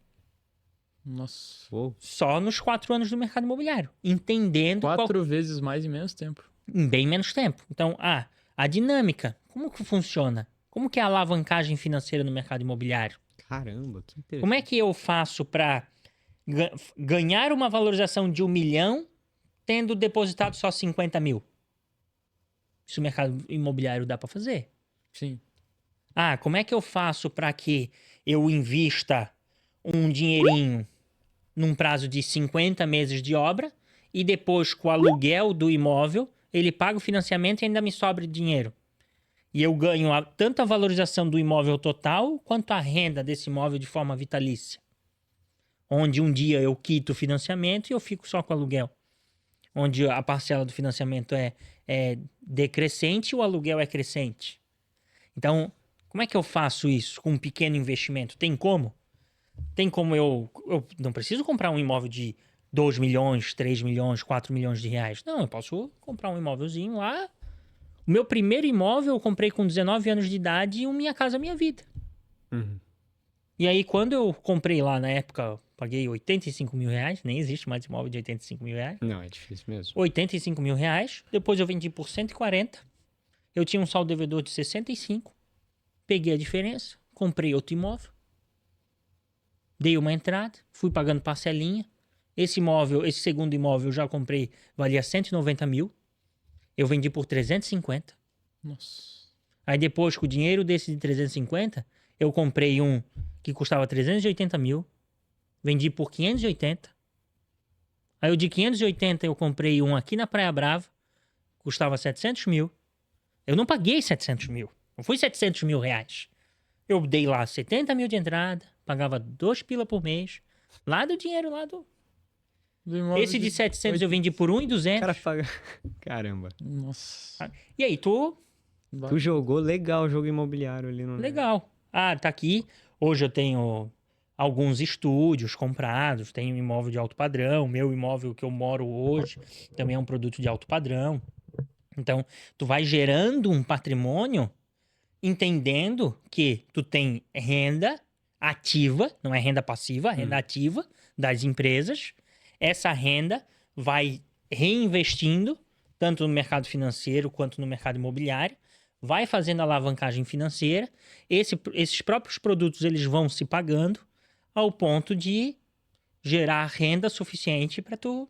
Nossa. Uou. Só nos 4 anos do mercado imobiliário. Entendendo 4 vezes mais em menos tempo. em bem menos tempo. Então, a dinâmica, como que funciona? Como que é a alavancagem financeira no mercado imobiliário? Caramba, que interessante. Como é que eu faço para ganhar uma valorização de 1 milhão tendo depositado só 50 mil? Isso o mercado imobiliário dá para fazer. Sim. Como é que eu faço para que eu invista um dinheirinho num prazo de 50 meses de obra e depois com o aluguel do imóvel ele paga o financiamento e ainda me sobra dinheiro? E eu ganho tanto a valorização do imóvel total quanto a renda desse imóvel de forma vitalícia. Onde um dia eu quito o financiamento e eu fico só com o aluguel. Onde a parcela do financiamento é decrescente e o aluguel é crescente. Então, como é que eu faço isso com um pequeno investimento? Tem como? Tem como eu não preciso comprar um imóvel de 2 milhões, 3 milhões, 4 milhões de reais. Não, eu posso comprar um imóvelzinho lá. O meu primeiro imóvel eu comprei com 19 anos de idade e o Minha Casa Minha Vida. Uhum. E aí, quando eu comprei lá na época, eu paguei 85 mil reais. Nem existe mais imóvel de 85 mil reais. Não, é difícil mesmo. 85 mil reais. Depois eu vendi por 140. Eu tinha um saldo devedor de 65. Peguei a diferença. Comprei outro imóvel. Dei uma entrada. Fui pagando parcelinha. Esse segundo imóvel eu já comprei, valia 190 mil. Eu vendi por 350. Nossa. Aí depois, com o dinheiro desse de 350, eu comprei um que custava 380 mil. Vendi por 580. Aí o de 580 eu comprei um aqui na Praia Brava. Custava 700 mil. Eu não paguei 700 mil. Não foi 700 mil reais. Eu dei lá 70 mil de entrada. Pagava 2 pila por mês. Lá do dinheiro, lá do... Do imóvel Esse de 700 eu vendi por 1.200. O cara paga. Caramba. Nossa. E aí, tu... Tu jogou legal o jogo imobiliário ali no. Legal. Tá aqui. Hoje eu tenho alguns estúdios comprados. Tenho um imóvel de alto padrão. Meu imóvel que eu moro hoje também é um produto de alto padrão. Então, tu vai gerando um patrimônio entendendo que tu tem renda ativa, não é renda passiva, renda ativa das empresas. Essa renda vai reinvestindo tanto no mercado financeiro quanto no mercado imobiliário, vai fazendo alavancagem financeira. Esses próprios produtos eles vão se pagando ao ponto de gerar renda suficiente para tu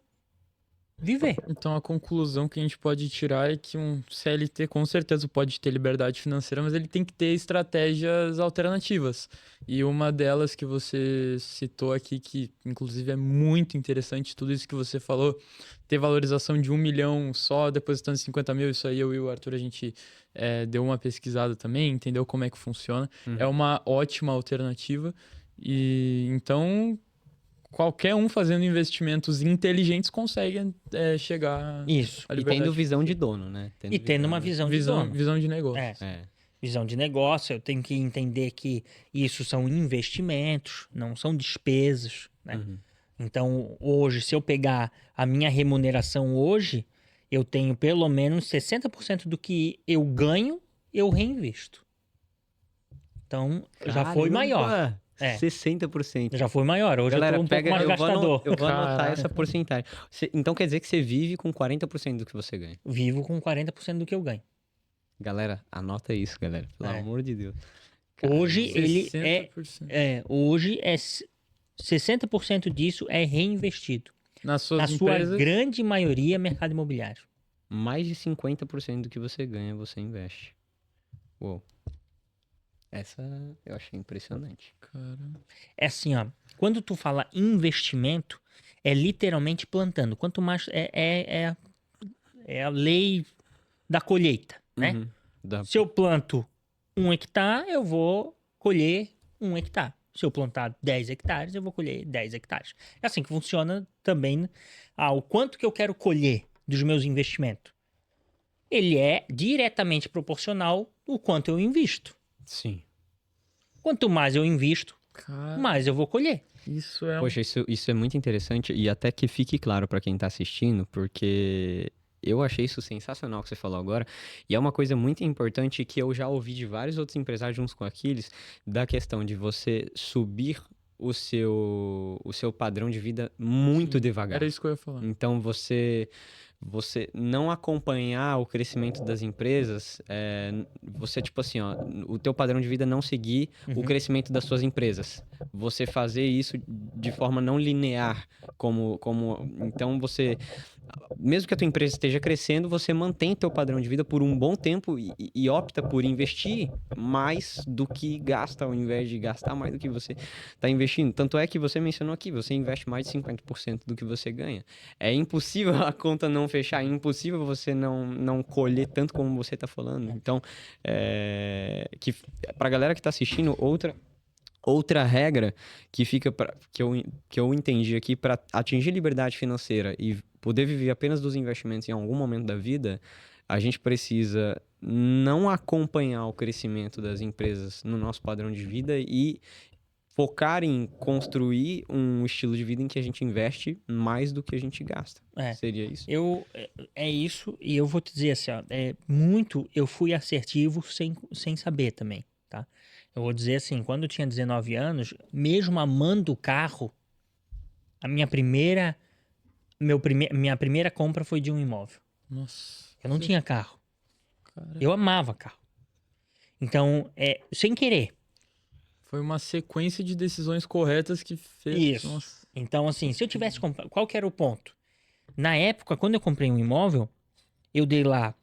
viver. Então a conclusão que a gente pode tirar é que um CLT com certeza pode ter liberdade financeira, mas ele tem que ter estratégias alternativas. E uma delas que você citou aqui, que inclusive é muito interessante, tudo isso que você falou, ter valorização de 1 milhão só depositando 50 mil, isso aí eu e o Arthur a gente deu uma pesquisada também, entendeu como é que funciona. É uma ótima alternativa. E então qualquer um fazendo investimentos inteligentes consegue chegar Isso. à E liberdade. tendo visão de dono, né? E tendo uma visão de dono. Visão de negócio. É. Visão de negócio, eu tenho que entender que isso são investimentos, não são despesas, né? Então, hoje, se eu pegar a minha remuneração hoje, eu tenho pelo menos 60% do que eu ganho, eu reinvisto. Então, já foi maior. É. 60%. Já foi maior. Hoje Galera, eu tô um pouco mais eu gastador. eu vou anotar Caraca. essa porcentagem. Então quer dizer que você vive com 40% do que você ganha. Vivo com 40% do que eu ganho. Galera, anota isso, galera. Pelo É. amor de Deus. Hoje ele 60%. hoje 60% disso é reinvestido. Nas suas Na sua empresas. grande maioria, mercado imobiliário. Mais de 50% do que você ganha, você investe. Uou. Essa eu achei impressionante. Cara. É assim, ó. Quando tu fala investimento, é literalmente plantando. Quanto mais é a lei da colheita, né? Uhum. Se eu planto 1 hectare, eu vou colher 1 hectare. Se eu plantar 10 hectares, eu vou colher 10 hectares. É assim que funciona também. O quanto que eu quero colher dos meus investimentos? Ele é diretamente proporcional ao quanto eu invisto. Sim. Quanto mais eu invisto, Cara, mais eu vou colher. isso é Poxa, isso é muito interessante e até que fique claro para quem tá assistindo, porque eu achei isso sensacional que você falou agora. E é uma coisa muito importante que eu já ouvi de vários outros empresários juntos com a Aquiles, da questão de você subir o seu padrão de vida muito Sim, devagar. Era isso que eu ia falar. Então, você não acompanhar o crescimento das empresas, você, tipo assim, ó, o teu padrão de vida não seguir o crescimento das suas empresas. Você fazer isso de forma não linear, então mesmo que a tua empresa esteja crescendo, você mantém teu padrão de vida por um bom tempo e opta por investir mais do que gasta, ao invés de gastar mais do que você está investindo. Tanto é que você mencionou aqui, você investe mais de 50% do que você ganha. É impossível a conta não fechar, é impossível você não colher tanto como você está falando. Então, para a galera que está assistindo, outra regra que fica que eu entendi aqui para atingir liberdade financeira e poder viver apenas dos investimentos em algum momento da vida, a gente precisa não acompanhar o crescimento das empresas no nosso padrão de vida e focar em construir um estilo de vida em que a gente investe mais do que a gente gasta. Seria isso? É isso, e eu vou te dizer assim, ó, eu fui assertivo sem saber também, tá? Eu vou dizer assim, quando eu tinha 19 anos, mesmo amando o carro, a minha primeira compra foi de um imóvel. Nossa. Eu não tinha carro. Cara, Eu amava carro. Então, sem querer. foi uma sequência de decisões corretas que fez. Isso. Nossa. Então, assim, se eu tivesse comprado... Qual que era o ponto? Na época, quando eu comprei um imóvel, eu dei lá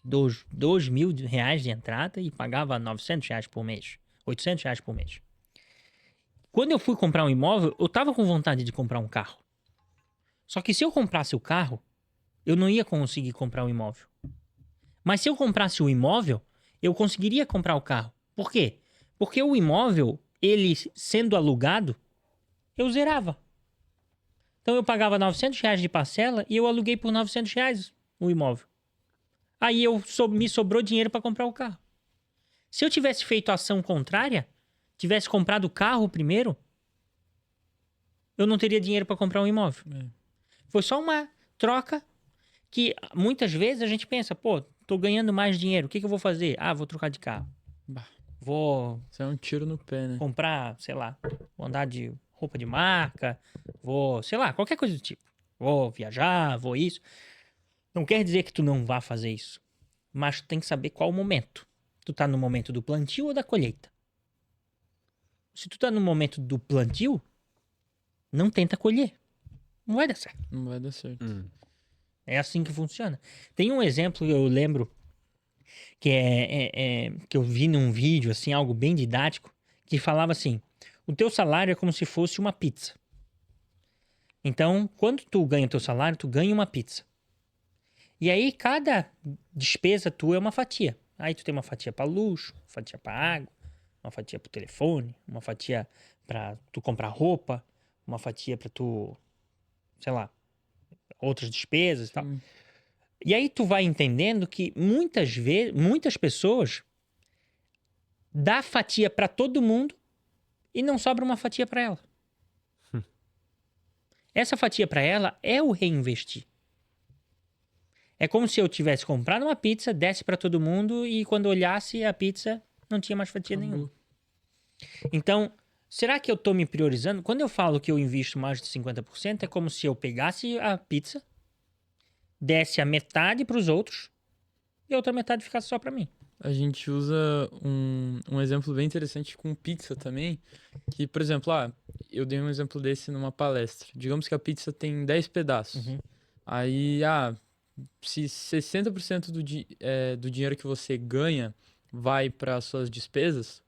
R$2.000 de entrada e pagava R$900 por mês. R$800 por mês. Quando eu fui comprar um imóvel, eu tava com vontade de comprar um carro. Só que se eu comprasse o carro, eu não ia conseguir comprar o imóvel. Mas se eu comprasse o imóvel, eu conseguiria comprar o carro. Por quê? Porque o imóvel, ele sendo alugado, eu zerava. Então eu pagava R$900 de parcela e eu aluguei por R$900 o imóvel. Aí me sobrou dinheiro para comprar o carro. Se eu tivesse feito a ação contrária, tivesse comprado o carro primeiro, eu não teria dinheiro para comprar um imóvel. Foi só uma troca que muitas vezes a gente pensa, pô, tô ganhando mais dinheiro, o que eu vou fazer? Vou trocar de carro. Bah. Vou Isso é um tiro no pé, né? comprar, sei lá, vou andar de roupa de marca, vou, sei lá, qualquer coisa do tipo. Vou viajar, vou isso. Não quer dizer que tu não vá fazer isso, mas tu tem que saber qual o momento. Tu tá no momento do plantio ou da colheita? Se tu tá no momento do plantio, não tenta colher. Não vai dar certo. Não vai dar certo. É assim que funciona. Tem um exemplo que eu lembro que que eu vi num vídeo, assim, algo bem didático, que falava assim: o teu salário é como se fosse uma pizza. Então, quando tu ganha o teu salário, tu ganha uma pizza. E aí, cada despesa tua é uma fatia. Aí tu tem uma fatia para luxo, uma fatia para água, uma fatia para telefone, uma fatia para tu comprar roupa, uma fatia para tu, sei lá, outras despesas e tal. E aí tu vai entendendo que muitas pessoas dá fatia para todo mundo e não sobra uma fatia para ela. Essa fatia para ela é o reinvestir. É como se eu tivesse comprado uma pizza, desse para todo mundo e quando olhasse a pizza não tinha mais fatia nenhuma. Então, será que eu tô me priorizando? Quando eu falo que eu invisto mais de 50%, é como se eu pegasse a pizza, desse a metade para os outros e a outra metade ficasse só para mim. A gente usa um exemplo bem interessante com pizza também, que, por exemplo, eu dei um exemplo desse numa palestra. Digamos que a pizza tem 10 pedaços. Uhum. Aí, se 60% do dinheiro que você ganha vai para suas despesas,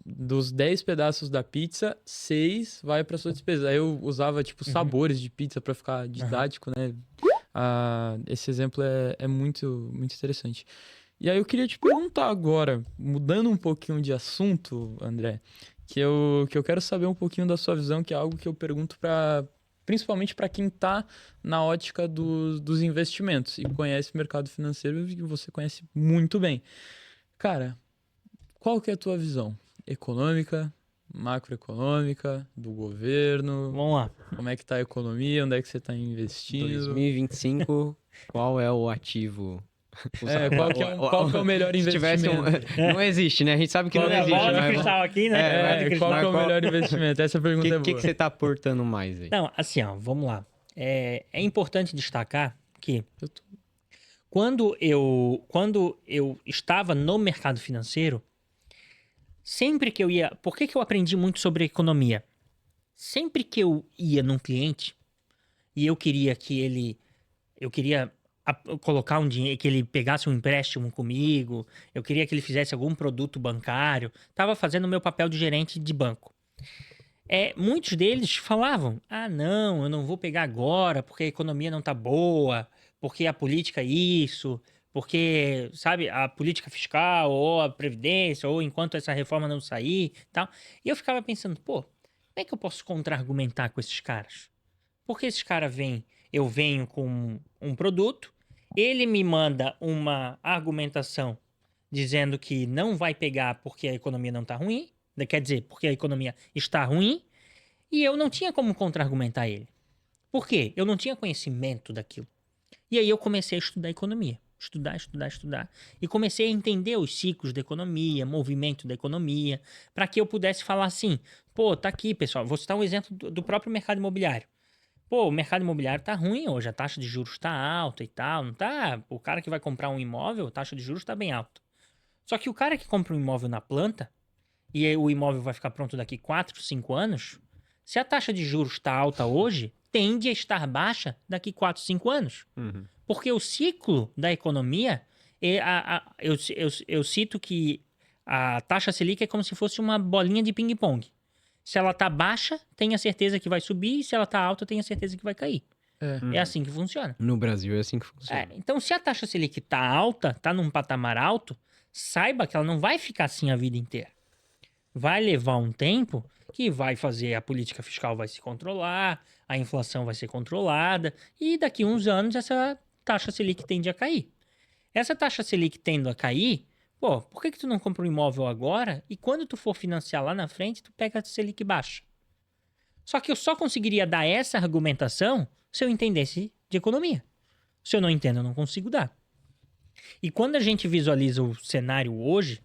dos 10 pedaços da pizza, 6 vai para sua despesa. Aí eu usava, tipo, sabores de pizza para ficar didático, né? Esse exemplo é muito, muito interessante. E aí eu queria te perguntar agora, mudando um pouquinho de assunto, André, que eu quero saber um pouquinho da sua visão, que é algo que eu pergunto principalmente para quem está na ótica dos investimentos e conhece o mercado financeiro, que você conhece muito bem. Cara, qual que é a tua visão? Econômica, macroeconômica, do governo? Vamos lá. Como é que tá a economia? Onde é que você está investindo? 2025, qual é o ativo? Qual que é o melhor Se tivesse investimento? Não existe, né? A gente sabe que Qual não é a existe. Bola de Mas cristal aqui, né? Qual que é o melhor investimento? Essa pergunta é o boa. que você tá aportando mais aí? Não, assim, ó, vamos lá. É importante destacar que Eu tô- quando eu estava no mercado financeiro, sempre que eu ia... Por que eu aprendi muito sobre economia? Sempre que eu ia num cliente e eu queria colocar um dinheiro, que ele pegasse um empréstimo comigo, eu queria que ele fizesse algum produto bancário, estava fazendo o meu papel de gerente de banco. Muitos deles falavam, não, eu não vou pegar agora porque a economia não tá boa, porque a política é isso, porque, sabe, a política fiscal ou a previdência, ou enquanto essa reforma não sair, tal. E eu ficava pensando, como é que eu posso contra-argumentar com esses caras? Porque esses caras eu venho com um produto, ele me manda uma argumentação dizendo que não vai pegar porque a economia não tá ruim, quer dizer, porque a economia está ruim, e eu não tinha como contra-argumentar ele. Por quê? Eu não tinha conhecimento daquilo. E aí eu comecei a estudar economia. Estudar. E comecei a entender os ciclos da economia, movimento da economia, para que eu pudesse falar assim, tá aqui, pessoal, vou citar um exemplo do próprio mercado imobiliário. O mercado imobiliário tá ruim hoje, a taxa de juros tá alta e tal, não tá? O cara que vai comprar um imóvel, a taxa de juros tá bem alta. Só que o cara que compra um imóvel na planta, e aí o imóvel vai ficar pronto daqui 4, 5 anos, se a taxa de juros está alta hoje, tende a estar baixa daqui 4, 5 anos. Uhum. Porque o ciclo da economia, eu cito que a taxa Selic é como se fosse uma bolinha de ping-pong. Se ela tá baixa, tenha certeza que vai subir, e se ela tá alta, tenha certeza que vai cair. É assim que funciona. No Brasil é assim que funciona. Então, se a taxa Selic tá alta, tá num patamar alto, saiba que ela não vai ficar assim a vida inteira. Vai levar um tempo que vai fazer, a política fiscal vai se controlar, a inflação vai ser controlada, e daqui uns anos essa taxa Selic tende a cair. Essa taxa Selic tendo a cair, por que tu não compra um imóvel agora e quando tu for financiar lá na frente, tu pega a Selic baixa? Só que eu só conseguiria dar essa argumentação se eu entendesse de economia. Se eu não entendo, eu não consigo dar. E quando a gente visualiza o cenário hoje,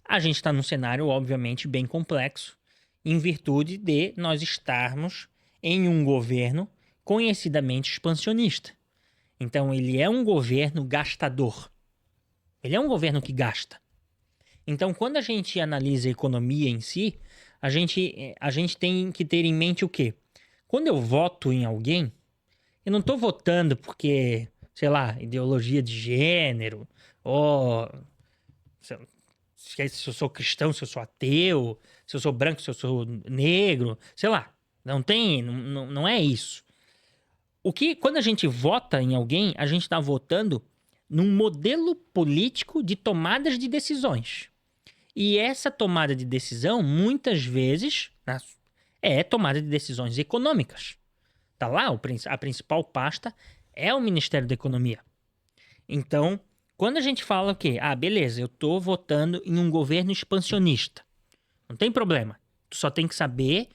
a gente está num cenário, obviamente, bem complexo, em virtude de nós estarmos em um governo conhecidamente expansionista. Então, ele é um governo gastador. Ele é um governo que gasta. Então, quando a gente analisa a economia em si, a gente tem que ter em mente o quê? Quando eu voto em alguém, eu não estou votando porque, sei lá, ideologia de gênero, ou se eu sou cristão, se eu sou ateu, se eu sou branco, se eu sou negro, sei lá. Não é isso. Quando a gente vota em alguém, a gente está votando num modelo político de tomadas de decisões. E essa tomada de decisão, muitas vezes, é tomada de decisões econômicas. Tá lá, a principal pasta é o Ministério da Economia. Então, quando a gente fala o quê? Beleza, eu tô votando em um governo expansionista. Não tem problema. Tu só tem que saber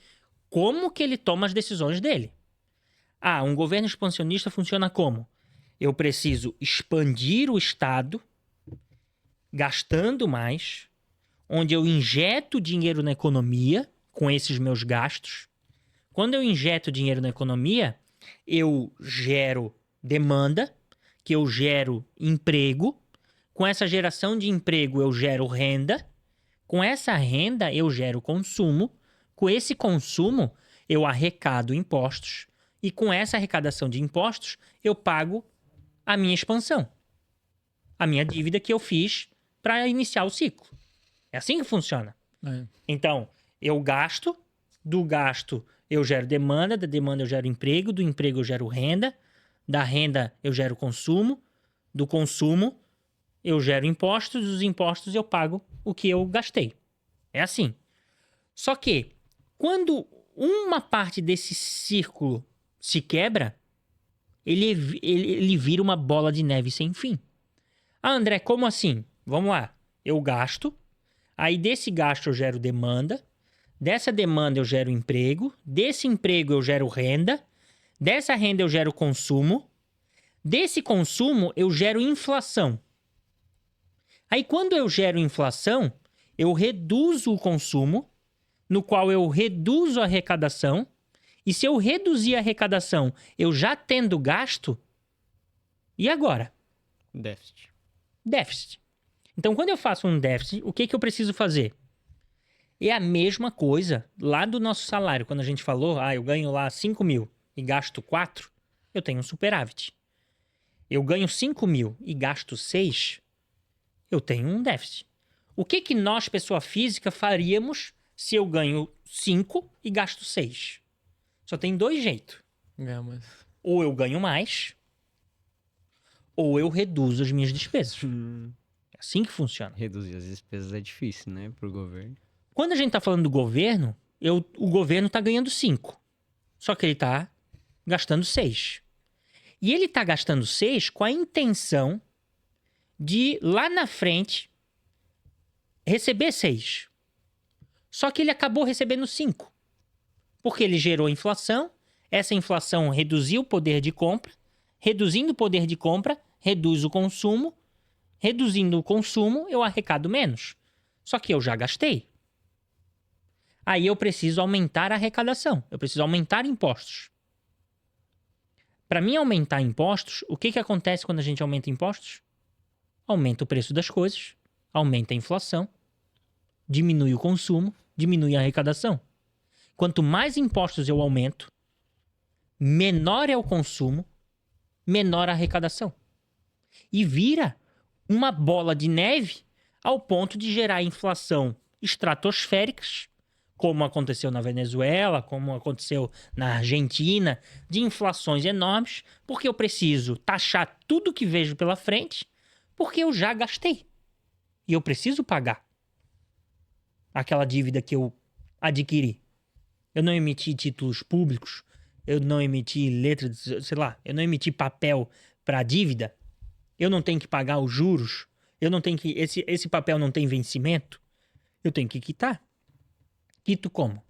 como que ele toma as decisões dele. Um governo expansionista funciona como? Eu preciso expandir o Estado, gastando mais, onde eu injeto dinheiro na economia, com esses meus gastos. Quando eu injeto dinheiro na economia, eu gero demanda, que eu gero emprego. Com essa geração de emprego, eu gero renda. Com essa renda, eu gero consumo. Com esse consumo, eu arrecado impostos. E com essa arrecadação de impostos, eu pago a minha expansão. A minha dívida que eu fiz para iniciar o ciclo. É assim que funciona. Então, eu gasto, do gasto eu gero demanda, da demanda eu gero emprego, do emprego eu gero renda, da renda eu gero consumo, do consumo eu gero impostos, dos impostos eu pago o que eu gastei. É assim. Só que, quando uma parte desse círculo se quebra, ele vira uma bola de neve sem fim. Ah, André, como assim? Vamos lá. Eu gasto, aí desse gasto eu gero demanda, dessa demanda eu gero emprego, desse emprego eu gero renda, dessa renda eu gero consumo, desse consumo eu gero inflação. Aí quando eu gero inflação, eu reduzo o consumo, no qual eu reduzo a arrecadação, e se eu reduzir a arrecadação, eu já tendo gasto, e agora? Déficit. Então, quando eu faço um déficit, o que eu preciso fazer? É a mesma coisa lá do nosso salário. Quando a gente falou, eu ganho lá 5 mil e gasto 4, eu tenho um superávit. Eu ganho 5 mil e gasto 6, eu tenho um déficit. O que nós, pessoa física, faríamos se eu ganho 5 e gasto 6? Só tem 2 jeitos. Ou eu ganho mais, ou eu reduzo as minhas despesas. É assim que funciona. Reduzir as despesas é difícil, né, pro governo. Quando a gente tá falando do governo, o governo tá ganhando 5. Só que ele tá gastando 6. E ele tá gastando 6 com a intenção de, lá na frente, receber 6. Só que ele acabou recebendo 5. Porque ele gerou inflação, essa inflação reduziu o poder de compra, reduzindo o poder de compra, reduz o consumo, reduzindo o consumo, eu arrecado menos. Só que eu já gastei. Aí eu preciso aumentar a arrecadação, eu preciso aumentar impostos. Para mim aumentar impostos, o que acontece quando a gente aumenta impostos? Aumenta o preço das coisas, aumenta a inflação, diminui o consumo, diminui a arrecadação. Quanto mais impostos eu aumento, menor é o consumo, menor a arrecadação. E vira uma bola de neve ao ponto de gerar inflação estratosféricas, como aconteceu na Venezuela, como aconteceu na Argentina, de inflações enormes, porque eu preciso taxar tudo que vejo pela frente, porque eu já gastei. E eu preciso pagar aquela dívida que eu adquiri. Eu não emiti títulos públicos, eu não emiti letras, sei lá, eu não emiti papel para dívida, eu não tenho que pagar os juros, eu não tenho que, esse papel não tem vencimento, eu tenho que quitar. Quito como?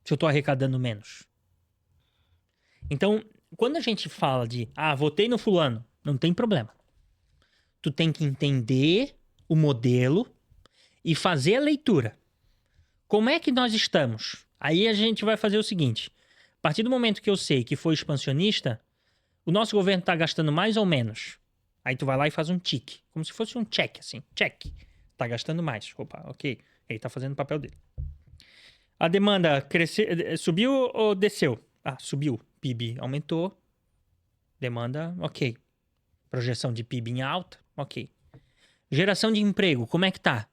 Se eu estou arrecadando menos. Então, quando a gente fala de, votei no fulano, não tem problema. Tu tem que entender o modelo e fazer a leitura. Como é que nós estamos? Aí a gente vai fazer o seguinte. A partir do momento que eu sei que foi expansionista, o nosso governo está gastando mais ou menos. Aí tu vai lá e faz um tique. Como se fosse um check, assim. Check. Tá gastando mais. Opa, ok. Ele tá fazendo o papel dele. A demanda subiu ou desceu? Subiu. PIB aumentou. Demanda, ok. Projeção de PIB em alta, ok. Geração de emprego, como é que tá?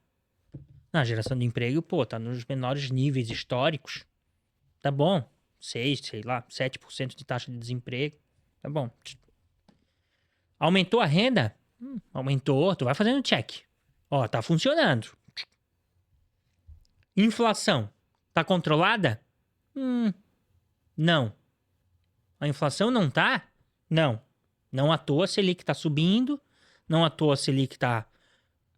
A geração de emprego, tá nos menores níveis históricos. Tá bom. 7% de taxa de desemprego. Tá bom. Aumentou a renda? Aumentou. Tu vai fazendo check. Tá funcionando. Inflação. Tá controlada? Não. A inflação não tá? Não. Não à toa a Selic tá subindo. Não à toa a Selic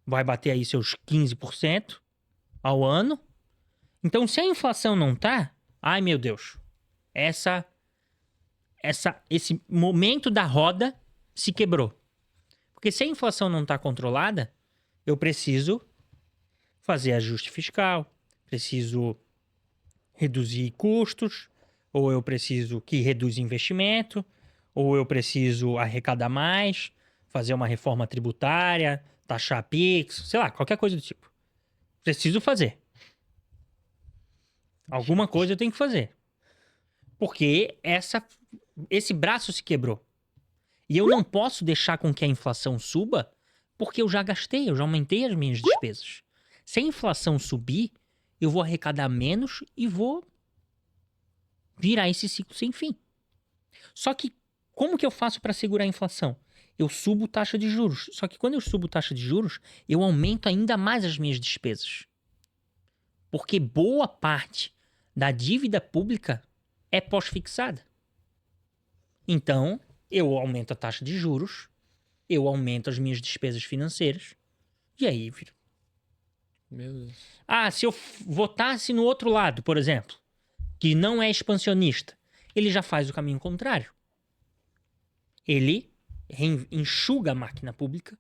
vai bater aí seus 15% ao ano. Então, se a inflação não tá, ai meu Deus, esse momento da roda se quebrou. Porque se a inflação não tá controlada, eu preciso fazer ajuste fiscal, preciso reduzir custos, ou eu preciso que reduza investimento, ou eu preciso arrecadar mais, fazer uma reforma tributária, taxar PIX, sei lá, qualquer coisa do tipo. Preciso fazer. Alguma coisa eu tenho que fazer. Porque esse braço se quebrou. E eu não posso deixar com que a inflação suba, porque eu já gastei, eu já aumentei as minhas despesas. Se a inflação subir, eu vou arrecadar menos e vou virar esse ciclo sem fim. Só que como que eu faço para segurar a inflação? Eu subo taxa de juros. Só que quando eu subo taxa de juros, eu aumento ainda mais as minhas despesas. Porque boa parte da dívida pública é pós-fixada. Então, eu aumento a taxa de juros, eu aumento as minhas despesas financeiras, e aí, filho. Meu Deus. Ah, se eu votasse no outro lado, por exemplo, que não é expansionista, ele já faz o caminho contrário. Ele enxuga a máquina pública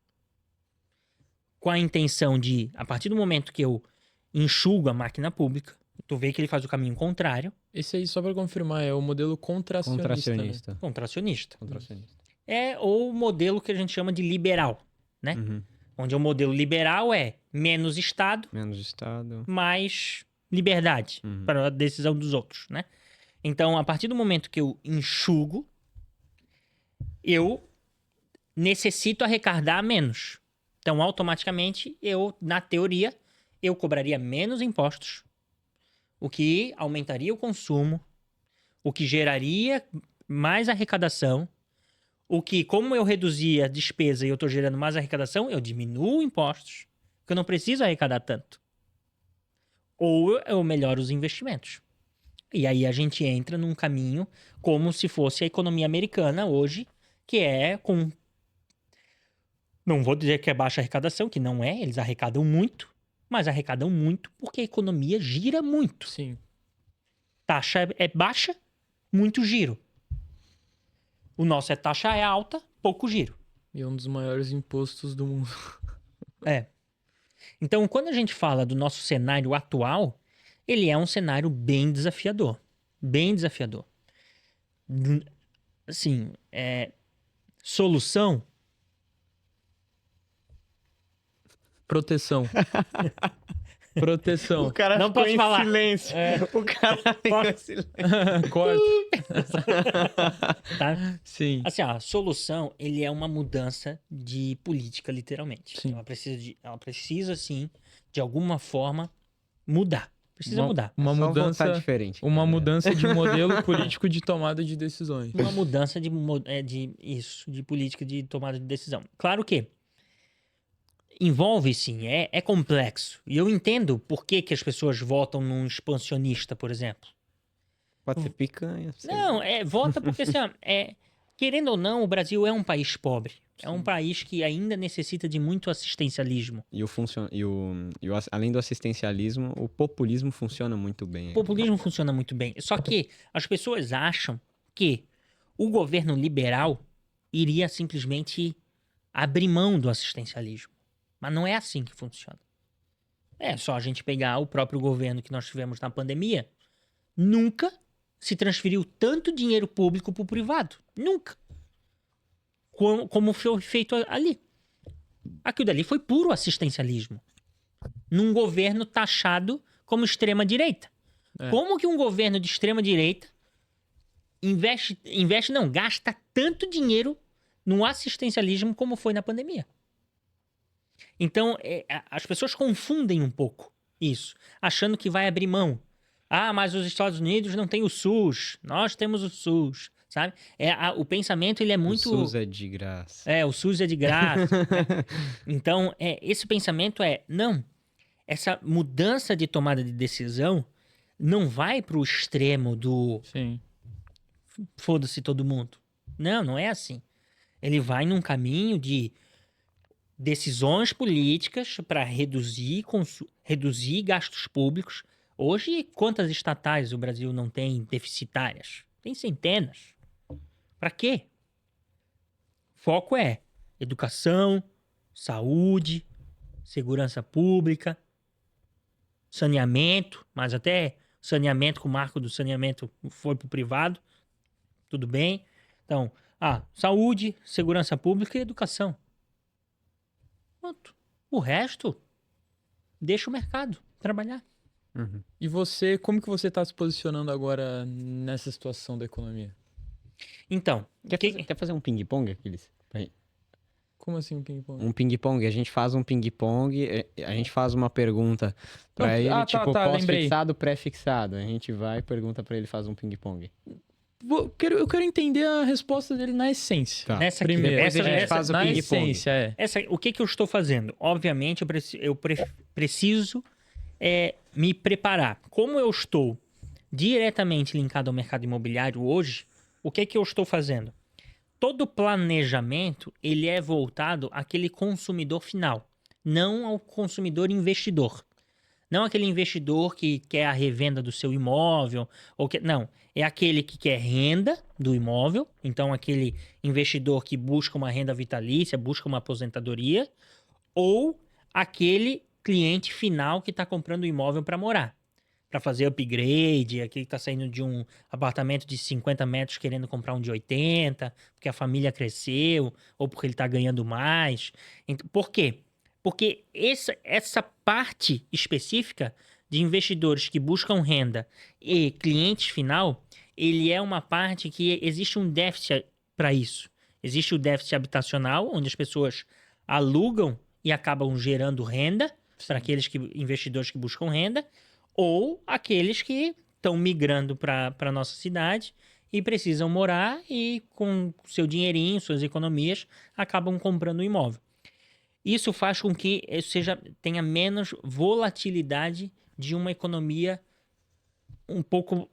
com a intenção de, a partir do momento que eu enxugo a máquina pública, tu vê que ele faz o caminho contrário. Esse aí, só pra confirmar, é o modelo contracionista. Contracionista. Contracionista. Contracionista. É o modelo que a gente chama de liberal, né? Uhum. Onde o modelo liberal é menos Estado, Menos Estado. mais liberdade para a decisão dos outros, né? Então, a partir do momento que eu enxugo, eu necessito arrecadar menos. Então, automaticamente, na teoria, eu cobraria menos impostos, o que aumentaria o consumo, o que geraria mais arrecadação, o que, como eu reduzir a despesa e eu estou gerando mais arrecadação, eu diminuo impostos, porque eu não preciso arrecadar tanto. Ou eu melhoro os investimentos. E aí a gente entra num caminho como se fosse a economia americana hoje, que é com... Não vou dizer que é baixa arrecadação, que não é, eles arrecadam muito, mas arrecadam muito porque a economia gira muito. Sim. Taxa é baixa, muito giro. O nosso taxa é alta, pouco giro. E é um dos maiores impostos do mundo. É. Então, quando a gente fala do nosso cenário atual, ele é um cenário bem desafiador. Bem desafiador. Assim, solução... Proteção. Proteção. O cara Não ficou posso em falar. silêncio. O cara ficou em silêncio. Corta. Tá? Sim. Assim, a solução, ele é uma mudança de política, literalmente. Sim. Ela precisa, sim, de alguma forma, mudar. Precisa mudar. Uma Só mudança, votar diferente. uma cara. mudança de modelo político de tomada de decisões. Uma mudança de política de tomada de decisão. Claro que envolve, sim, é complexo. E eu entendo por que as pessoas votam num expansionista, por exemplo. Pode ser picanha. sei lá. Não, vota porque, assim, ó, querendo ou não, o Brasil é um país pobre. É um país que ainda necessita de muito assistencialismo. Além do assistencialismo, o populismo funciona muito bem. O populismo funciona muito bem. Só que as pessoas acham que o governo liberal iria simplesmente abrir mão do assistencialismo. Mas não é assim que funciona. É só a gente pegar o próprio governo que nós tivemos na pandemia. Nunca se transferiu tanto dinheiro público para o privado. Nunca. Como foi feito ali. Aquilo dali foi puro assistencialismo. Num governo taxado como extrema-direita. Como que um governo de extrema-direita gasta tanto dinheiro no assistencialismo como foi na pandemia? Então, as pessoas confundem um pouco isso, achando que vai abrir mão. Ah, mas os Estados Unidos não têm o SUS, nós temos o SUS, sabe? O pensamento, ele é muito... O SUS é de graça. O SUS é de graça. Né? Então, esse pensamento não, essa mudança de tomada de decisão não vai para o extremo do... Sim. Foda-se todo mundo. Não é assim. Ele vai num caminho de decisões políticas para reduzir gastos públicos. Hoje, quantas estatais o Brasil não tem deficitárias? Tem centenas. Para quê? Foco é educação, saúde, segurança pública, saneamento, mas até saneamento, que o marco do saneamento foi para o privado, tudo bem. Então, saúde, segurança pública e educação. Pronto. O resto, deixa o mercado trabalhar. Uhum. E você, como que você está se posicionando agora nessa situação da economia? Então, Quer fazer um ping-pong, Aquiles? Como assim um ping-pong? Um ping-pong, a gente faz um ping-pong, a gente faz uma pergunta pra Não, ele, tá, lembrei. pós-fixado, pré-fixado. A gente vai, pergunta pra ele, faz um ping-pong. Eu quero entender a resposta dele na essência. Tá. Nessa aqui, Primeiro, Depois a gente faz o na ping-pong. essência, o que eu estou fazendo? Obviamente, eu preciso me preparar. Como eu estou diretamente linkado ao mercado imobiliário hoje, o que eu estou fazendo? Todo planejamento, ele é voltado àquele consumidor final, não ao consumidor investidor. Não aquele investidor que quer a revenda do seu imóvel, não, é aquele que quer renda do imóvel, então aquele investidor que busca uma renda vitalícia, busca uma aposentadoria, ou aquele cliente final que está comprando o imóvel para morar, para fazer upgrade, aquele que está saindo de um apartamento de 50 metros querendo comprar um de 80, porque a família cresceu, ou porque ele está ganhando mais. Por quê? Porque essa parte específica de investidores que buscam renda e clientes final, ele é uma parte que existe um déficit para isso. Existe o déficit habitacional, onde as pessoas alugam e acabam gerando renda para aqueles investidores que buscam renda, ou aqueles que estão migrando para a nossa cidade e precisam morar e com seu dinheirinho, suas economias, acabam comprando um imóvel. Isso faz com que tenha menos volatilidade de uma economia um pouco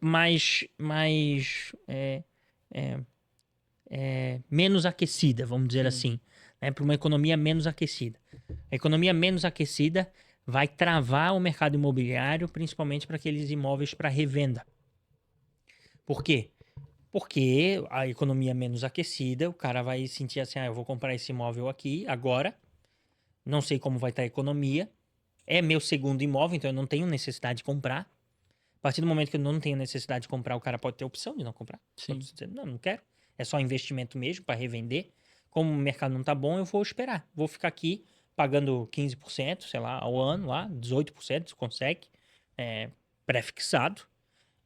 menos aquecida, vamos dizer assim, né? Para uma economia menos aquecida. A economia menos aquecida vai travar o mercado imobiliário, principalmente para aqueles imóveis para revenda. Por quê? Porque a economia menos aquecida, o cara vai sentir assim, eu vou comprar esse imóvel aqui agora, não sei como vai estar a economia, é meu segundo imóvel, então eu não tenho necessidade de comprar. A partir do momento que eu não tenho necessidade de comprar, o cara pode ter a opção de não comprar. Sim. Pode dizer, não quero. É só investimento mesmo para revender. Como o mercado não tá bom, eu vou esperar. Vou ficar aqui pagando 15%, sei lá, ao ano, lá, 18%, se consegue, pré-fixado.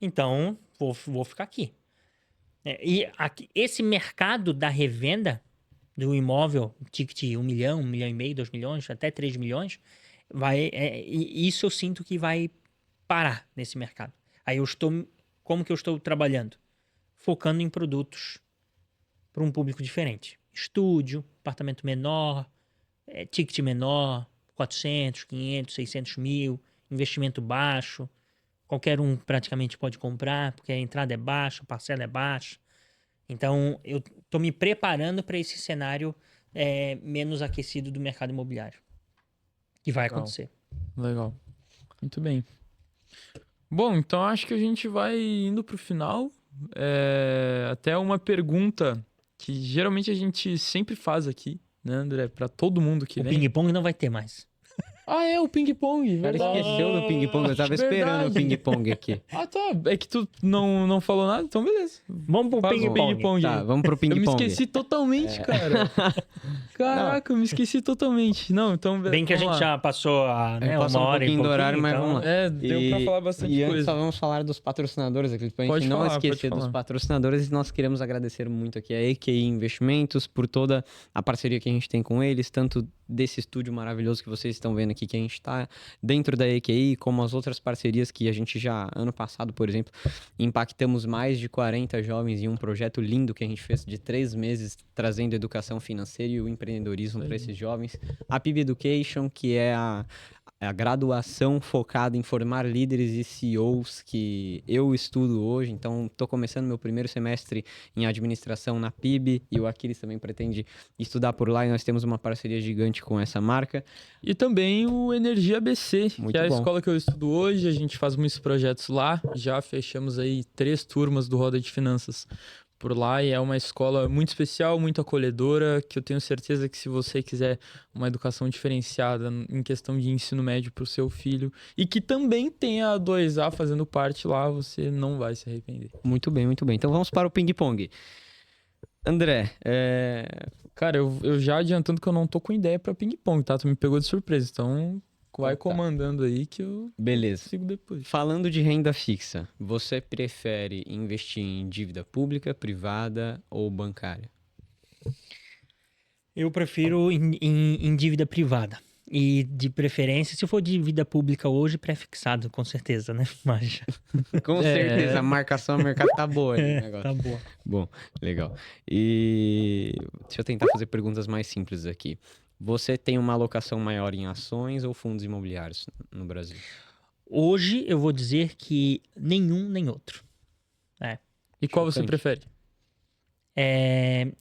Então, vou ficar aqui. Esse mercado da revenda do imóvel, ticket 1 milhão, 1 milhão e meio, 2 milhões, até 3 milhões, isso eu sinto que vai parar nesse mercado. Aí como que eu estou trabalhando? Focando em produtos para um público diferente. Estúdio, apartamento menor, ticket menor, 400, 500, 600 mil, investimento baixo. Qualquer um praticamente pode comprar, porque a entrada é baixa, a parcela é baixa. Então, eu estou me preparando para esse cenário menos aquecido do mercado imobiliário. Que vai acontecer. Legal. Muito bem. Bom, então acho que a gente vai indo para o final. Até uma pergunta que geralmente a gente sempre faz aqui, né, André? Para todo mundo que O vem. ping-pong não vai ter mais. O ping-pong. O cara Verdade. esqueceu do ping-pong, eu tava esperando o ping-pong aqui. Tá. É que tu não falou nada, então beleza. Vamos pro Faz o ping-pong. ping-pong. Tá, vamos pro Eu me ping-pong. esqueci totalmente, cara. Caraca, eu me esqueci totalmente. Não, então... Bem que a gente já passou Passou uma hora e pouquinho do horário, mas então, vamos lá. deu pra falar bastante E antes coisa. só vamos falar dos patrocinadores aqui, pra gente Pode não falar, esquecer pode dos falar. patrocinadores. E nós queremos agradecer muito aqui a EQI Investimentos por toda a parceria que a gente tem com eles, tanto desse estúdio maravilhoso que vocês estão vendo aqui, que a gente está dentro da EQI, como as outras parcerias que a gente já, ano passado, por exemplo, impactamos mais de 40 jovens em um projeto lindo que a gente fez de 3 meses, trazendo educação financeira e o empreendedorismo para esses jovens. A PIB Education, que é a graduação focada em formar líderes e CEOs que eu estudo hoje. Então, estou começando meu primeiro semestre em administração na PIB e o Aquiles também pretende estudar por lá e nós temos uma parceria gigante com essa marca. E também o Energia ABC, Muito que é a bom. escola que eu estudo hoje. A gente faz muitos projetos lá. Já fechamos aí 3 turmas do Roda de Finanças por lá e é uma escola muito especial, muito acolhedora, que eu tenho certeza que se você quiser uma educação diferenciada em questão de ensino médio para o seu filho e que também tem a 2A fazendo parte lá, você não vai se arrepender. Muito bem, muito bem. Então vamos para o ping-pong. André, Cara, eu já adiantando que eu não tô com ideia para ping-pong, tá? Tu me pegou de surpresa, então vai Tá. comandando aí que eu Beleza. sigo depois. Falando de renda fixa, você prefere investir em dívida pública, privada ou bancária? Eu prefiro em dívida privada. E de preferência, se for dívida pública hoje, pré-fixado, com certeza, né? Mas Com certeza, a marcação do mercado tá boa ali, o negócio. tá boa. Bom, legal. E deixa eu tentar fazer perguntas mais simples aqui. Você tem uma alocação maior em ações ou fundos imobiliários no Brasil? Hoje eu vou dizer que nenhum nem outro. E qual você Chocante. prefere?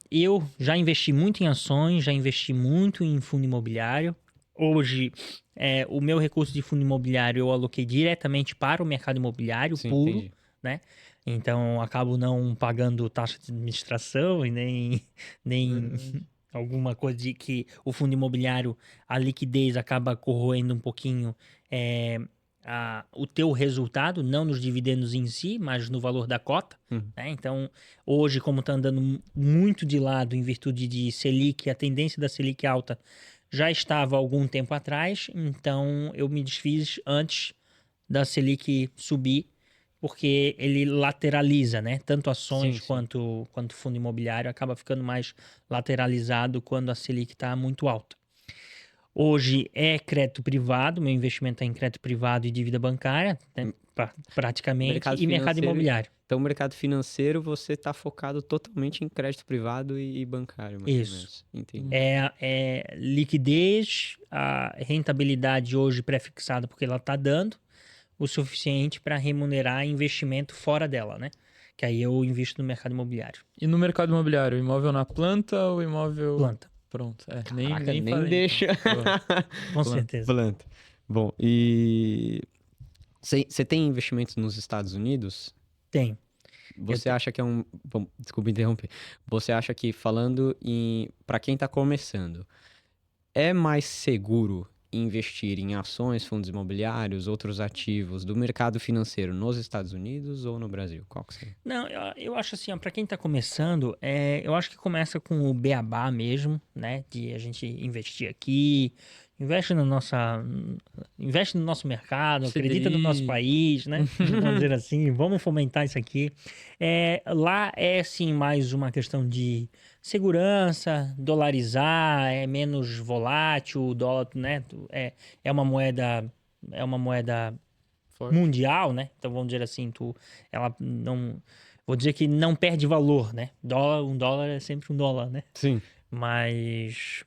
Eu já investi muito em ações, já investi muito em fundo imobiliário. Hoje, o meu recurso de fundo imobiliário eu aloquei diretamente para o mercado imobiliário Sim, puro, entendi. né? Então, acabo não pagando taxa de administração e nem alguma coisa de que o fundo imobiliário, a liquidez acaba corroendo um pouquinho o teu resultado, não nos dividendos em si, mas no valor da cota. Né? Então, hoje, como está andando muito de lado em virtude de Selic, a tendência da Selic alta já estava há algum tempo atrás, então eu me desfiz antes da Selic subir, porque ele lateraliza, né? Tanto ações Sim, sim. quanto fundo imobiliário acaba ficando mais lateralizado quando a Selic está muito alta. Hoje é crédito privado, meu investimento é em crédito privado e dívida bancária, né? Praticamente, Mercado e mercado financeiro. imobiliário. Então, o mercado financeiro, você está focado totalmente em crédito privado e bancário, mais ou Isso. menos. Entendi. É liquidez, a rentabilidade hoje pré-fixada, porque ela está dando o suficiente para remunerar investimento fora dela, né? Que aí eu invisto no mercado imobiliário. E no mercado imobiliário, imóvel na planta ou imóvel... Planta, Pronto, Caraca, nem nem falei, deixa. com certeza. Planta. Bom, e você tem investimentos nos Estados Unidos? Tenho. Você acha que é um... Bom, desculpa interromper. Você acha que, falando para quem está começando, é mais seguro investir em ações, fundos imobiliários, outros ativos do mercado financeiro nos Estados Unidos ou no Brasil? Qual que seria? Não, eu acho assim, para quem tá começando, eu acho que começa com o beabá mesmo, né? De a gente investir aqui, investe no nosso mercado, acredita no nosso CDI. país, né? Vamos dizer assim, vamos fomentar isso aqui. Lá é sim mais uma questão de segurança, dolarizar, é menos volátil, o dólar, né? É uma moeda, é uma moeda Forte. mundial, né? Então vamos dizer assim, ela não, vou dizer que não perde valor, né? Um dólar é sempre um dólar, né? Sim. Mas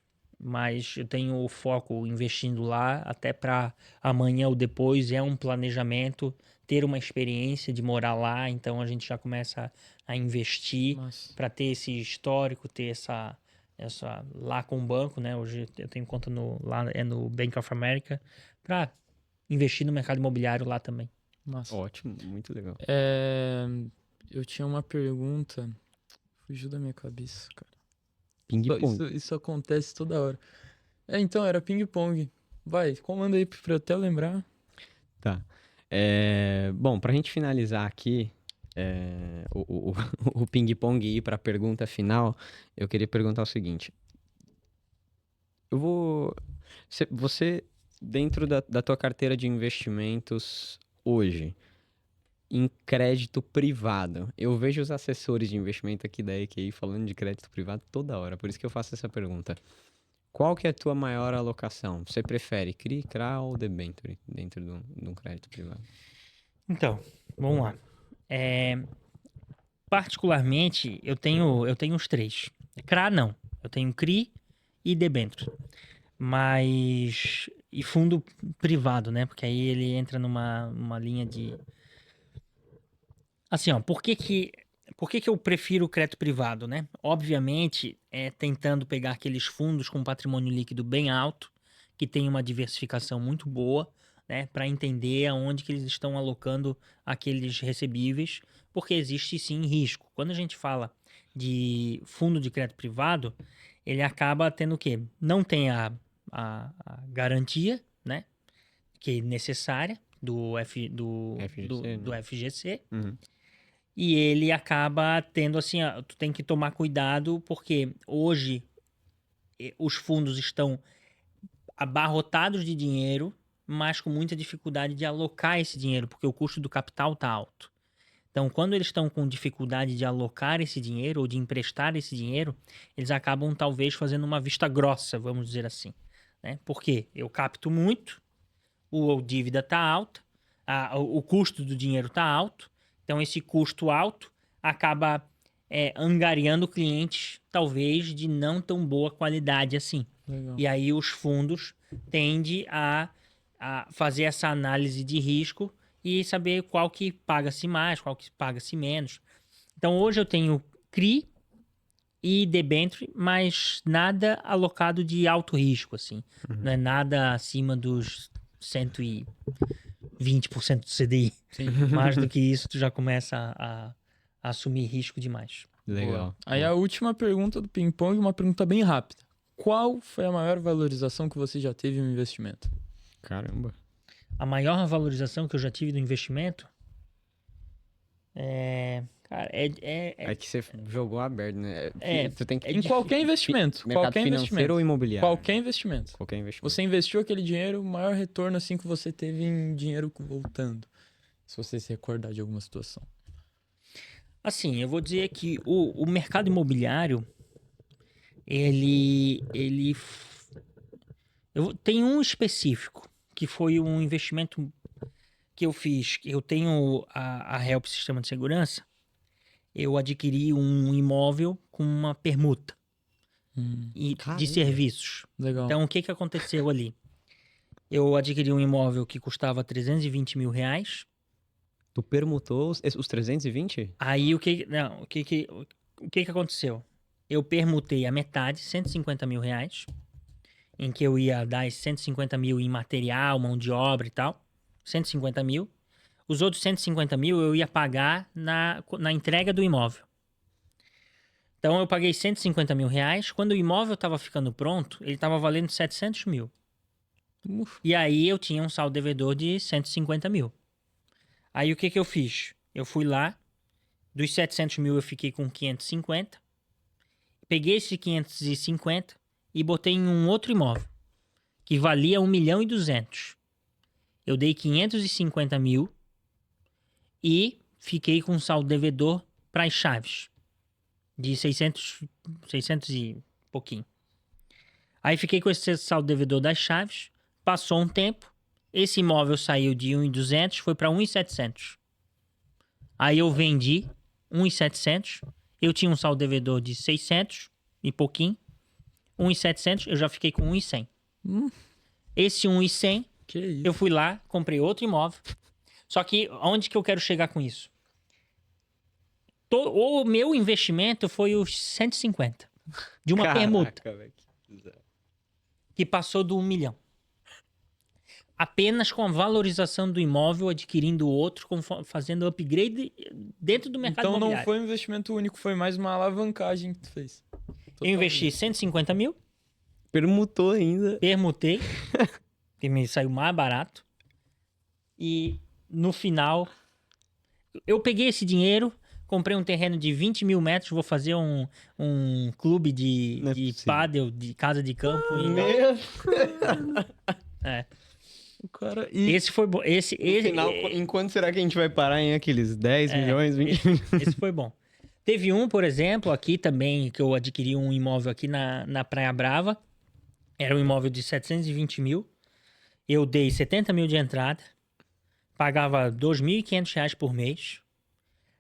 eu tenho o foco investindo lá até para amanhã ou depois é um planejamento, ter uma experiência de morar lá, então a gente já começa a investir Nossa. para ter esse histórico, ter essa lá com o banco, né? Hoje eu tenho conta lá no Bank of America para investir no mercado imobiliário lá também. Massa. Ótimo, muito legal. Eu tinha uma pergunta, fugiu da minha cabeça, cara. Ping-pong. Isso acontece toda hora. Então, era ping-pong. Vai, comanda aí pra eu até lembrar. Tá. Bom, pra gente finalizar aqui o ping-pong e ir pra pergunta final, eu queria perguntar o seguinte. Você, dentro da tua carteira de investimentos hoje, em crédito privado, eu vejo os assessores de investimento aqui da EQI falando de crédito privado toda hora, por isso que eu faço essa pergunta. Qual que é a tua maior alocação? Você prefere CRI, CRA ou debenture dentro de um crédito privado? Então, vamos lá. Particularmente, eu tenho os três. CRA não. Eu tenho CRI e debênture. Mas... E fundo privado, né? Porque aí ele entra numa linha de... Assim, ó, por que que eu prefiro o crédito privado, né? Obviamente, tentando pegar aqueles fundos com patrimônio líquido bem alto, que tem uma diversificação muito boa, né? Para entender aonde que eles estão alocando aqueles recebíveis, porque existe sim risco. Quando a gente fala de fundo de crédito privado, ele acaba tendo o quê? Não tem a garantia, né? Que é necessária do FGC, do né? FGC. Uhum. E ele acaba tendo assim, tu tem que tomar cuidado porque hoje os fundos estão abarrotados de dinheiro, mas com muita dificuldade de alocar esse dinheiro, porque o custo do capital está alto. Então, quando eles estão com dificuldade de alocar esse dinheiro ou de emprestar esse dinheiro, eles acabam talvez fazendo uma vista grossa, vamos dizer assim, né? Porque eu capto muito, a dívida está alta, o custo do dinheiro está alto, então esse custo alto acaba angariando clientes, talvez, de não tão boa qualidade assim. Legal. E aí os fundos tendem a fazer essa análise de risco e saber qual que paga-se mais, qual que paga-se menos. Então hoje eu tenho CRI e debênture, mas nada alocado de alto risco, assim. Não é nada acima dos 120% do CDI. Sim. Mais do que isso, tu já começa a assumir risco demais. Legal. Boa. Aí a última pergunta do ping-pong, uma pergunta bem rápida. Qual foi a maior valorização que você já teve em um investimento? Caramba. A maior valorização que eu já tive do investimento cara, É que você jogou aberto, né? Tu tem que... Em qualquer investimento. Mercado Qualquer financeiro investimento. ou imobiliário? Qualquer investimento. Qualquer investimento. Você investiu aquele dinheiro, o maior retorno assim que você teve em dinheiro voltando. Se você se recordar de alguma situação. Assim, eu vou dizer que o mercado imobiliário, ele tem um específico, que foi um investimento que eu fiz. Eu tenho a Help Sistema de Segurança, eu adquiri um imóvel com uma permuta de Caramba. serviços. Legal. Então, o que aconteceu ali? Eu adquiri um imóvel que custava 320 mil reais. Tu permutou os 320? Aí, o que aconteceu? Eu permutei a metade, 150 mil reais, em que eu ia dar esses 150 mil em material, mão de obra e tal. 150 mil. Os outros 150 mil eu ia pagar na entrega do imóvel. Então, eu paguei 150 mil reais. Quando o imóvel estava ficando pronto, ele estava valendo 700 mil. E aí, eu tinha um saldo devedor de 150 mil. Aí, o que eu fiz? Eu fui lá, dos 700 mil eu fiquei com 550. Peguei esse 550 e botei em um outro imóvel, que valia 1.200.000. Eu dei 550 mil e fiquei com um saldo devedor para as chaves, de 600 e pouquinho. Aí fiquei com esse saldo devedor das chaves, passou um tempo, esse imóvel saiu de 1.200, foi para 1.700. Aí eu vendi 1.700, eu tinha um saldo devedor de 600 e pouquinho, 1.700, eu já fiquei com 1.100. Esse 1.100, Que isso? eu fui lá, comprei outro imóvel. Só que onde que eu quero chegar com isso? O meu investimento foi os 150 de uma permuta Velho, que bizarro. que passou do 1 milhão. Apenas com a valorização do imóvel, adquirindo outro, fazendo upgrade dentro do mercado Então não imobiliário. foi um investimento único, foi mais uma alavancagem que tu fez. Eu investi 150 mil, Permutou ainda. permutei, que me saiu mais barato. E no final, eu peguei esse dinheiro, comprei um terreno de 20 mil metros, vou fazer um clube Não é de possível. pádel, de casa de campo. Meu... O cara... Esse foi bom. No final, em quanto será que a gente vai parar em aqueles 10 milhões, 20 milhões? Esse foi bom. Teve um, por exemplo, aqui também, que eu adquiri um imóvel aqui na Praia Brava. Era um imóvel de 720 mil. Eu dei 70 mil de entrada. Pagava 2.500 reais por mês.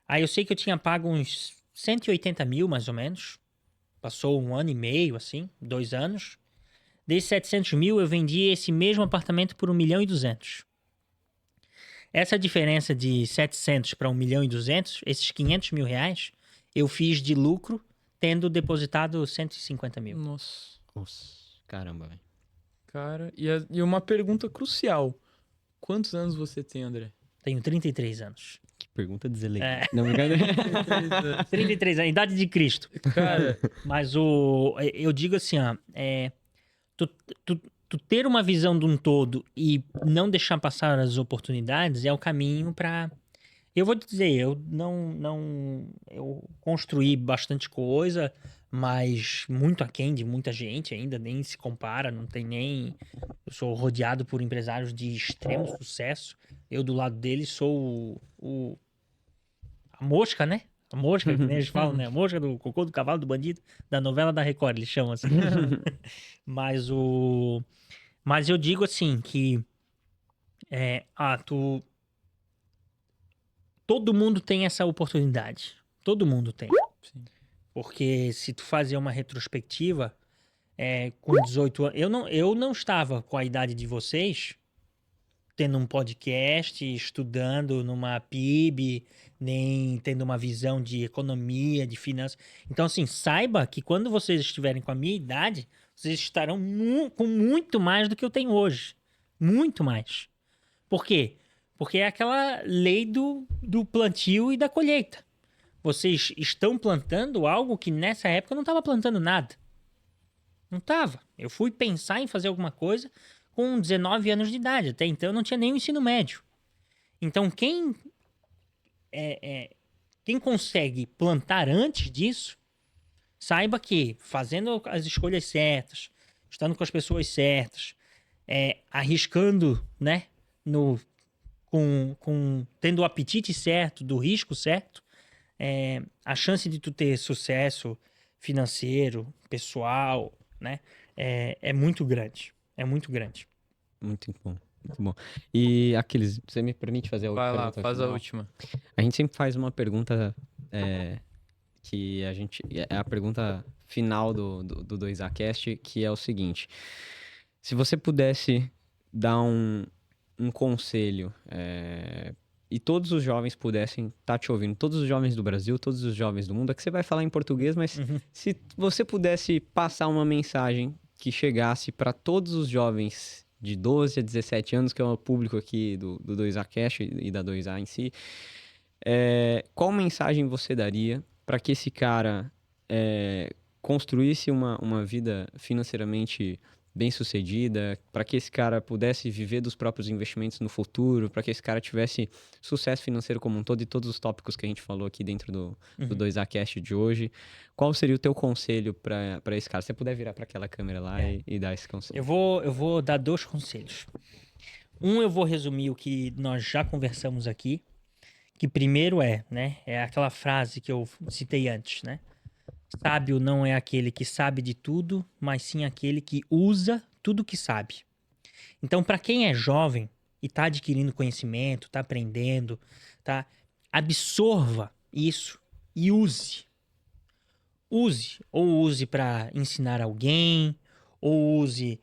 Aí eu sei que eu tinha pago uns 180 mil, mais ou menos. Passou 1 ano e meio, assim, 2 anos. Desses 700 mil, eu vendi esse mesmo apartamento por 1.200.000. Essa diferença de 700 para 1.200.000, esses 500 mil reais, eu fiz de lucro, tendo depositado 150 mil. Nossa, Nossa, caramba, velho. cara. E uma pergunta crucial. Quantos anos você tem, André? Tenho 33 anos. Que Pergunta deselegante. É. Não, brincadeira. 33 anos, idade de Cristo. Cara, Mas eu digo assim, ó, tu, tu ter uma visão de um todo e não deixar passar as oportunidades é o caminho para. Eu vou te dizer, eu construí bastante coisa, mas muito aquém de muita gente ainda, nem se compara, não tem nem. Eu sou rodeado por empresários de extremo sucesso. Eu do lado deles sou a mosca, né? A mosca, que nem eles falam, né? A mosca do cocô do cavalo do bandido, da novela da Record, eles chamam assim. Mas Mas eu digo assim que todo mundo tem essa oportunidade. Todo mundo tem. sim. Porque se tu fazer uma retrospectiva, com 18 anos. Eu não estava com a idade de vocês, tendo um podcast, estudando numa PIB, nem tendo uma visão de economia, de finanças. Então, assim, saiba que quando vocês estiverem com a minha idade, vocês estarão com muito mais do que eu tenho hoje. Muito mais. Por quê? Porque é aquela lei do plantio e da colheita. Vocês estão plantando algo que nessa época eu não estava plantando nada. Não estava. Eu fui pensar em fazer alguma coisa com 19 anos de idade. Até então eu não tinha nem o ensino médio. Então quem consegue plantar antes disso, saiba que fazendo as escolhas certas, estando com as pessoas certas, arriscando, né, tendo o apetite certo, do risco certo, a chance de tu ter sucesso financeiro, pessoal, né, é muito grande. É muito grande. Muito bom, muito bom. E aqueles, você me permite fazer a última Vai lá, pergunta faz a final? última. A gente sempre faz uma pergunta que é a pergunta final do 2ACast, que é o seguinte: se você pudesse dar um conselho, e todos os jovens pudessem estar te ouvindo, todos os jovens do Brasil, todos os jovens do mundo, é que você vai falar em português, mas se você pudesse passar uma mensagem que chegasse para todos os jovens de 12 a 17 anos, que é o público aqui do 2ACast e da 2A em si, qual mensagem você daria para que esse cara construísse uma vida financeiramente bem-sucedida, para que esse cara pudesse viver dos próprios investimentos no futuro, para que esse cara tivesse sucesso financeiro como um todo e todos os tópicos que a gente falou aqui dentro do 2ACast de hoje? Qual seria o teu conselho para esse cara? Se você puder virar para aquela câmera lá e dar esse conselho. Eu vou dar 2 conselhos. Eu vou resumir o que nós já conversamos aqui, que primeiro é aquela frase que eu citei antes, né? Sábio não é aquele que sabe de tudo, mas sim aquele que usa tudo que sabe. Então, para quem é jovem e está adquirindo conhecimento, está aprendendo, absorva isso e use. Ou use para ensinar alguém, ou use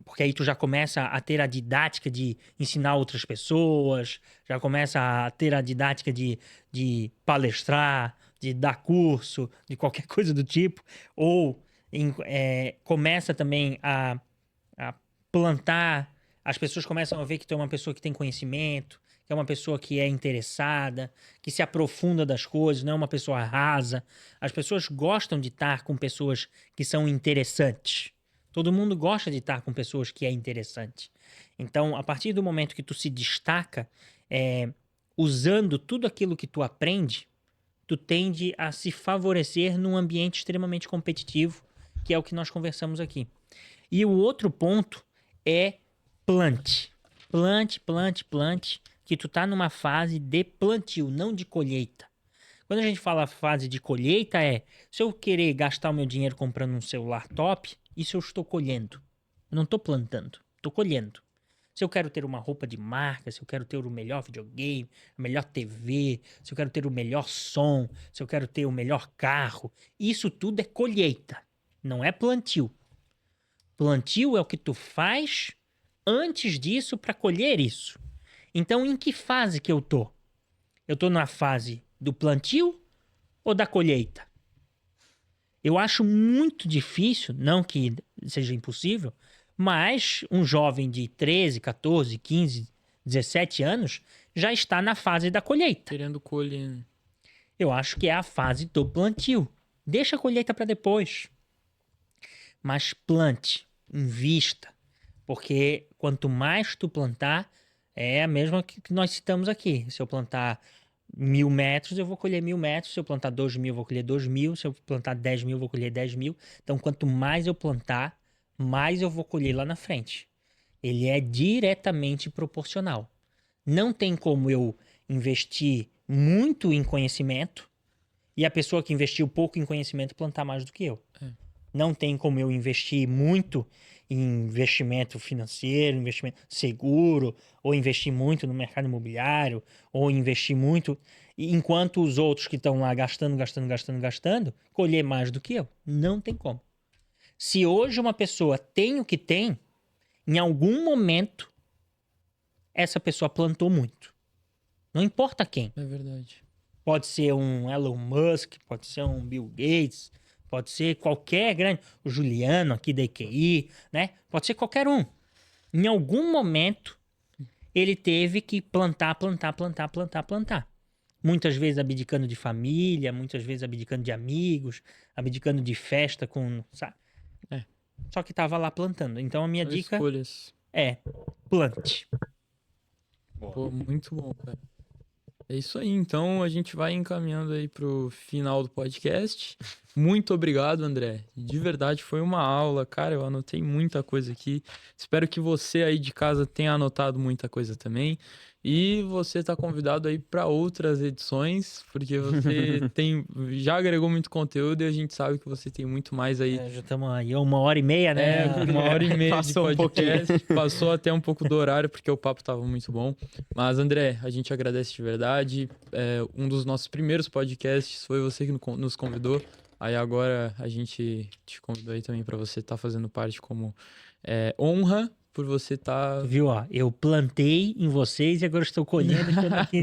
porque aí tu já começa a ter a didática de ensinar outras pessoas, já começa a ter a didática de palestrar, de dar curso, de qualquer coisa do tipo, ou começa também a plantar, as pessoas começam a ver que tu é uma pessoa que tem conhecimento, que é uma pessoa que é interessada, que se aprofunda das coisas, não é uma pessoa rasa. As pessoas gostam de estar com pessoas que são interessantes. Todo mundo gosta de estar com pessoas que é interessante. Então, a partir do momento que tu se destaca, usando tudo aquilo que tu aprende, tu tende a se favorecer num ambiente extremamente competitivo, que é o que nós conversamos aqui. E o outro ponto é plante. Plante, que tu tá numa fase de plantio, não de colheita. Quando a gente fala fase de colheita se eu querer gastar o meu dinheiro comprando um celular top, isso eu estou colhendo. Eu não estou plantando, estou colhendo. Se eu quero ter uma roupa de marca, se eu quero ter o melhor videogame, a melhor TV, se eu quero ter o melhor som, se eu quero ter o melhor carro, isso tudo é colheita, não é plantio. Plantio é o que tu faz antes disso para colher isso. Então, em que fase que eu tô? Eu tô na fase do plantio ou da colheita? Eu acho muito difícil, não que seja impossível, mas um jovem de 13, 14, 15, 17 anos, já está na fase da colheita. Querendo colher. Eu acho que é a fase do plantio. Deixa a colheita para depois. Mas plante, invista. Porque quanto mais tu plantar, é a mesma que nós citamos aqui. Se eu plantar 1.000 metros, eu vou colher 1.000 metros. Se eu plantar 2.000, eu vou colher 2.000. Se eu plantar 10.000, eu vou colher 10.000. Então, quanto mais eu plantar, mais eu vou colher lá na frente. Ele é diretamente proporcional. Não tem como eu investir muito em conhecimento e a pessoa que investiu pouco em conhecimento plantar mais do que eu. Não tem como eu investir muito em investimento financeiro, investimento seguro, ou investir muito no mercado imobiliário, ou investir muito, enquanto os outros que estão lá gastando, colher mais do que eu. Não tem como. Se hoje uma pessoa tem o que tem, em algum momento, essa pessoa plantou muito. Não importa quem. É verdade. Pode ser um Elon Musk, pode ser um Bill Gates, pode ser qualquer grande... O Juliano aqui da EQI, né? Pode ser qualquer um. Em algum momento, ele teve que plantar. Muitas vezes abdicando de família, muitas vezes abdicando de amigos, abdicando de festa com... Sabe? Só que tava lá plantando. Então a minha dica Escolhas. é plante. Pô, muito bom, cara. É isso aí, então a gente vai encaminhando aí pro final do podcast. Muito obrigado, André. De verdade, foi uma aula. Cara, eu anotei muita coisa aqui. Espero que você aí de casa tenha anotado muita coisa também. E você tá convidado aí para outras edições, porque você já agregou muito conteúdo e a gente sabe que você tem muito mais aí. Já estamos aí 1h30, né? 1h30 de Passou um podcast. Passou até um pouco do horário, porque o papo tava muito bom. Mas, André, a gente agradece de verdade. Um dos nossos primeiros podcasts foi você que nos convidou. Aí agora a gente te convidou aí também para você estar fazendo parte como honra por você estar... Viu, ó? Eu plantei em vocês e agora estou colhendo. Aqui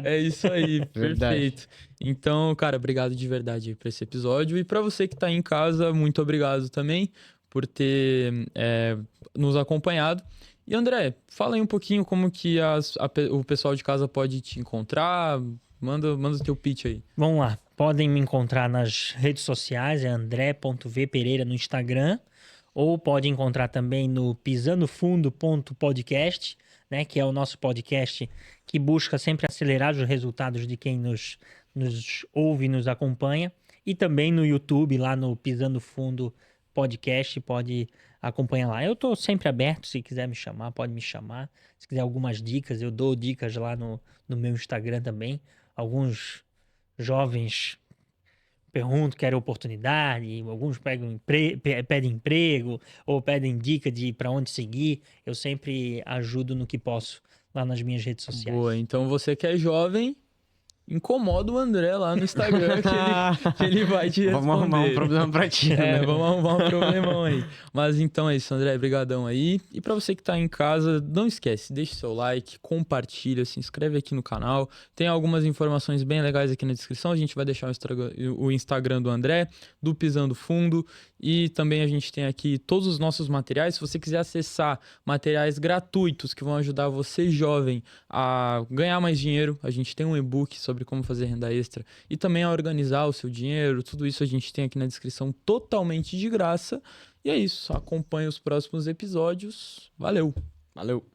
É isso aí, Verdade. perfeito. Então, cara, obrigado de verdade por esse episódio. E para você que tá aí em casa, muito obrigado também por ter nos acompanhado. E André, fala aí um pouquinho como que o pessoal de casa pode te encontrar. Manda o teu pitch aí. Vamos lá. Podem me encontrar nas redes sociais, é andré.vpereira no Instagram. Ou pode encontrar também no pisandofundo.podcast, né, que é o nosso podcast que busca sempre acelerar os resultados de quem nos ouve e nos acompanha. E também no YouTube, lá no Pisando Fundo Podcast, pode acompanhar lá. Eu estou sempre aberto, se quiser me chamar, pode me chamar. Se quiser algumas dicas, eu dou dicas lá no meu Instagram também. Alguns jovens perguntam, querem oportunidade, alguns pedem emprego ou pedem dica de para onde seguir. Eu sempre ajudo no que posso lá nas minhas redes sociais. Boa, então você que é jovem, incomoda o André lá no Instagram que ele vai te responder. Vamos arrumar um problema pra ti, né? Vamos arrumar um problemão aí. Mas então é isso, André, brigadão aí. E pra você que tá em casa, não esquece, deixa seu like, compartilha, se inscreve aqui no canal. Tem algumas informações bem legais aqui na descrição. A gente vai deixar o Instagram do André, do Pisando Fundo. E também a gente tem aqui todos os nossos materiais. Se você quiser acessar materiais gratuitos que vão ajudar você, jovem, a ganhar mais dinheiro, a gente tem um e-book sobre como fazer renda extra e também a organizar o seu dinheiro. Tudo isso a gente tem aqui na descrição totalmente de graça. E é isso. Acompanhe os próximos episódios. Valeu! Valeu!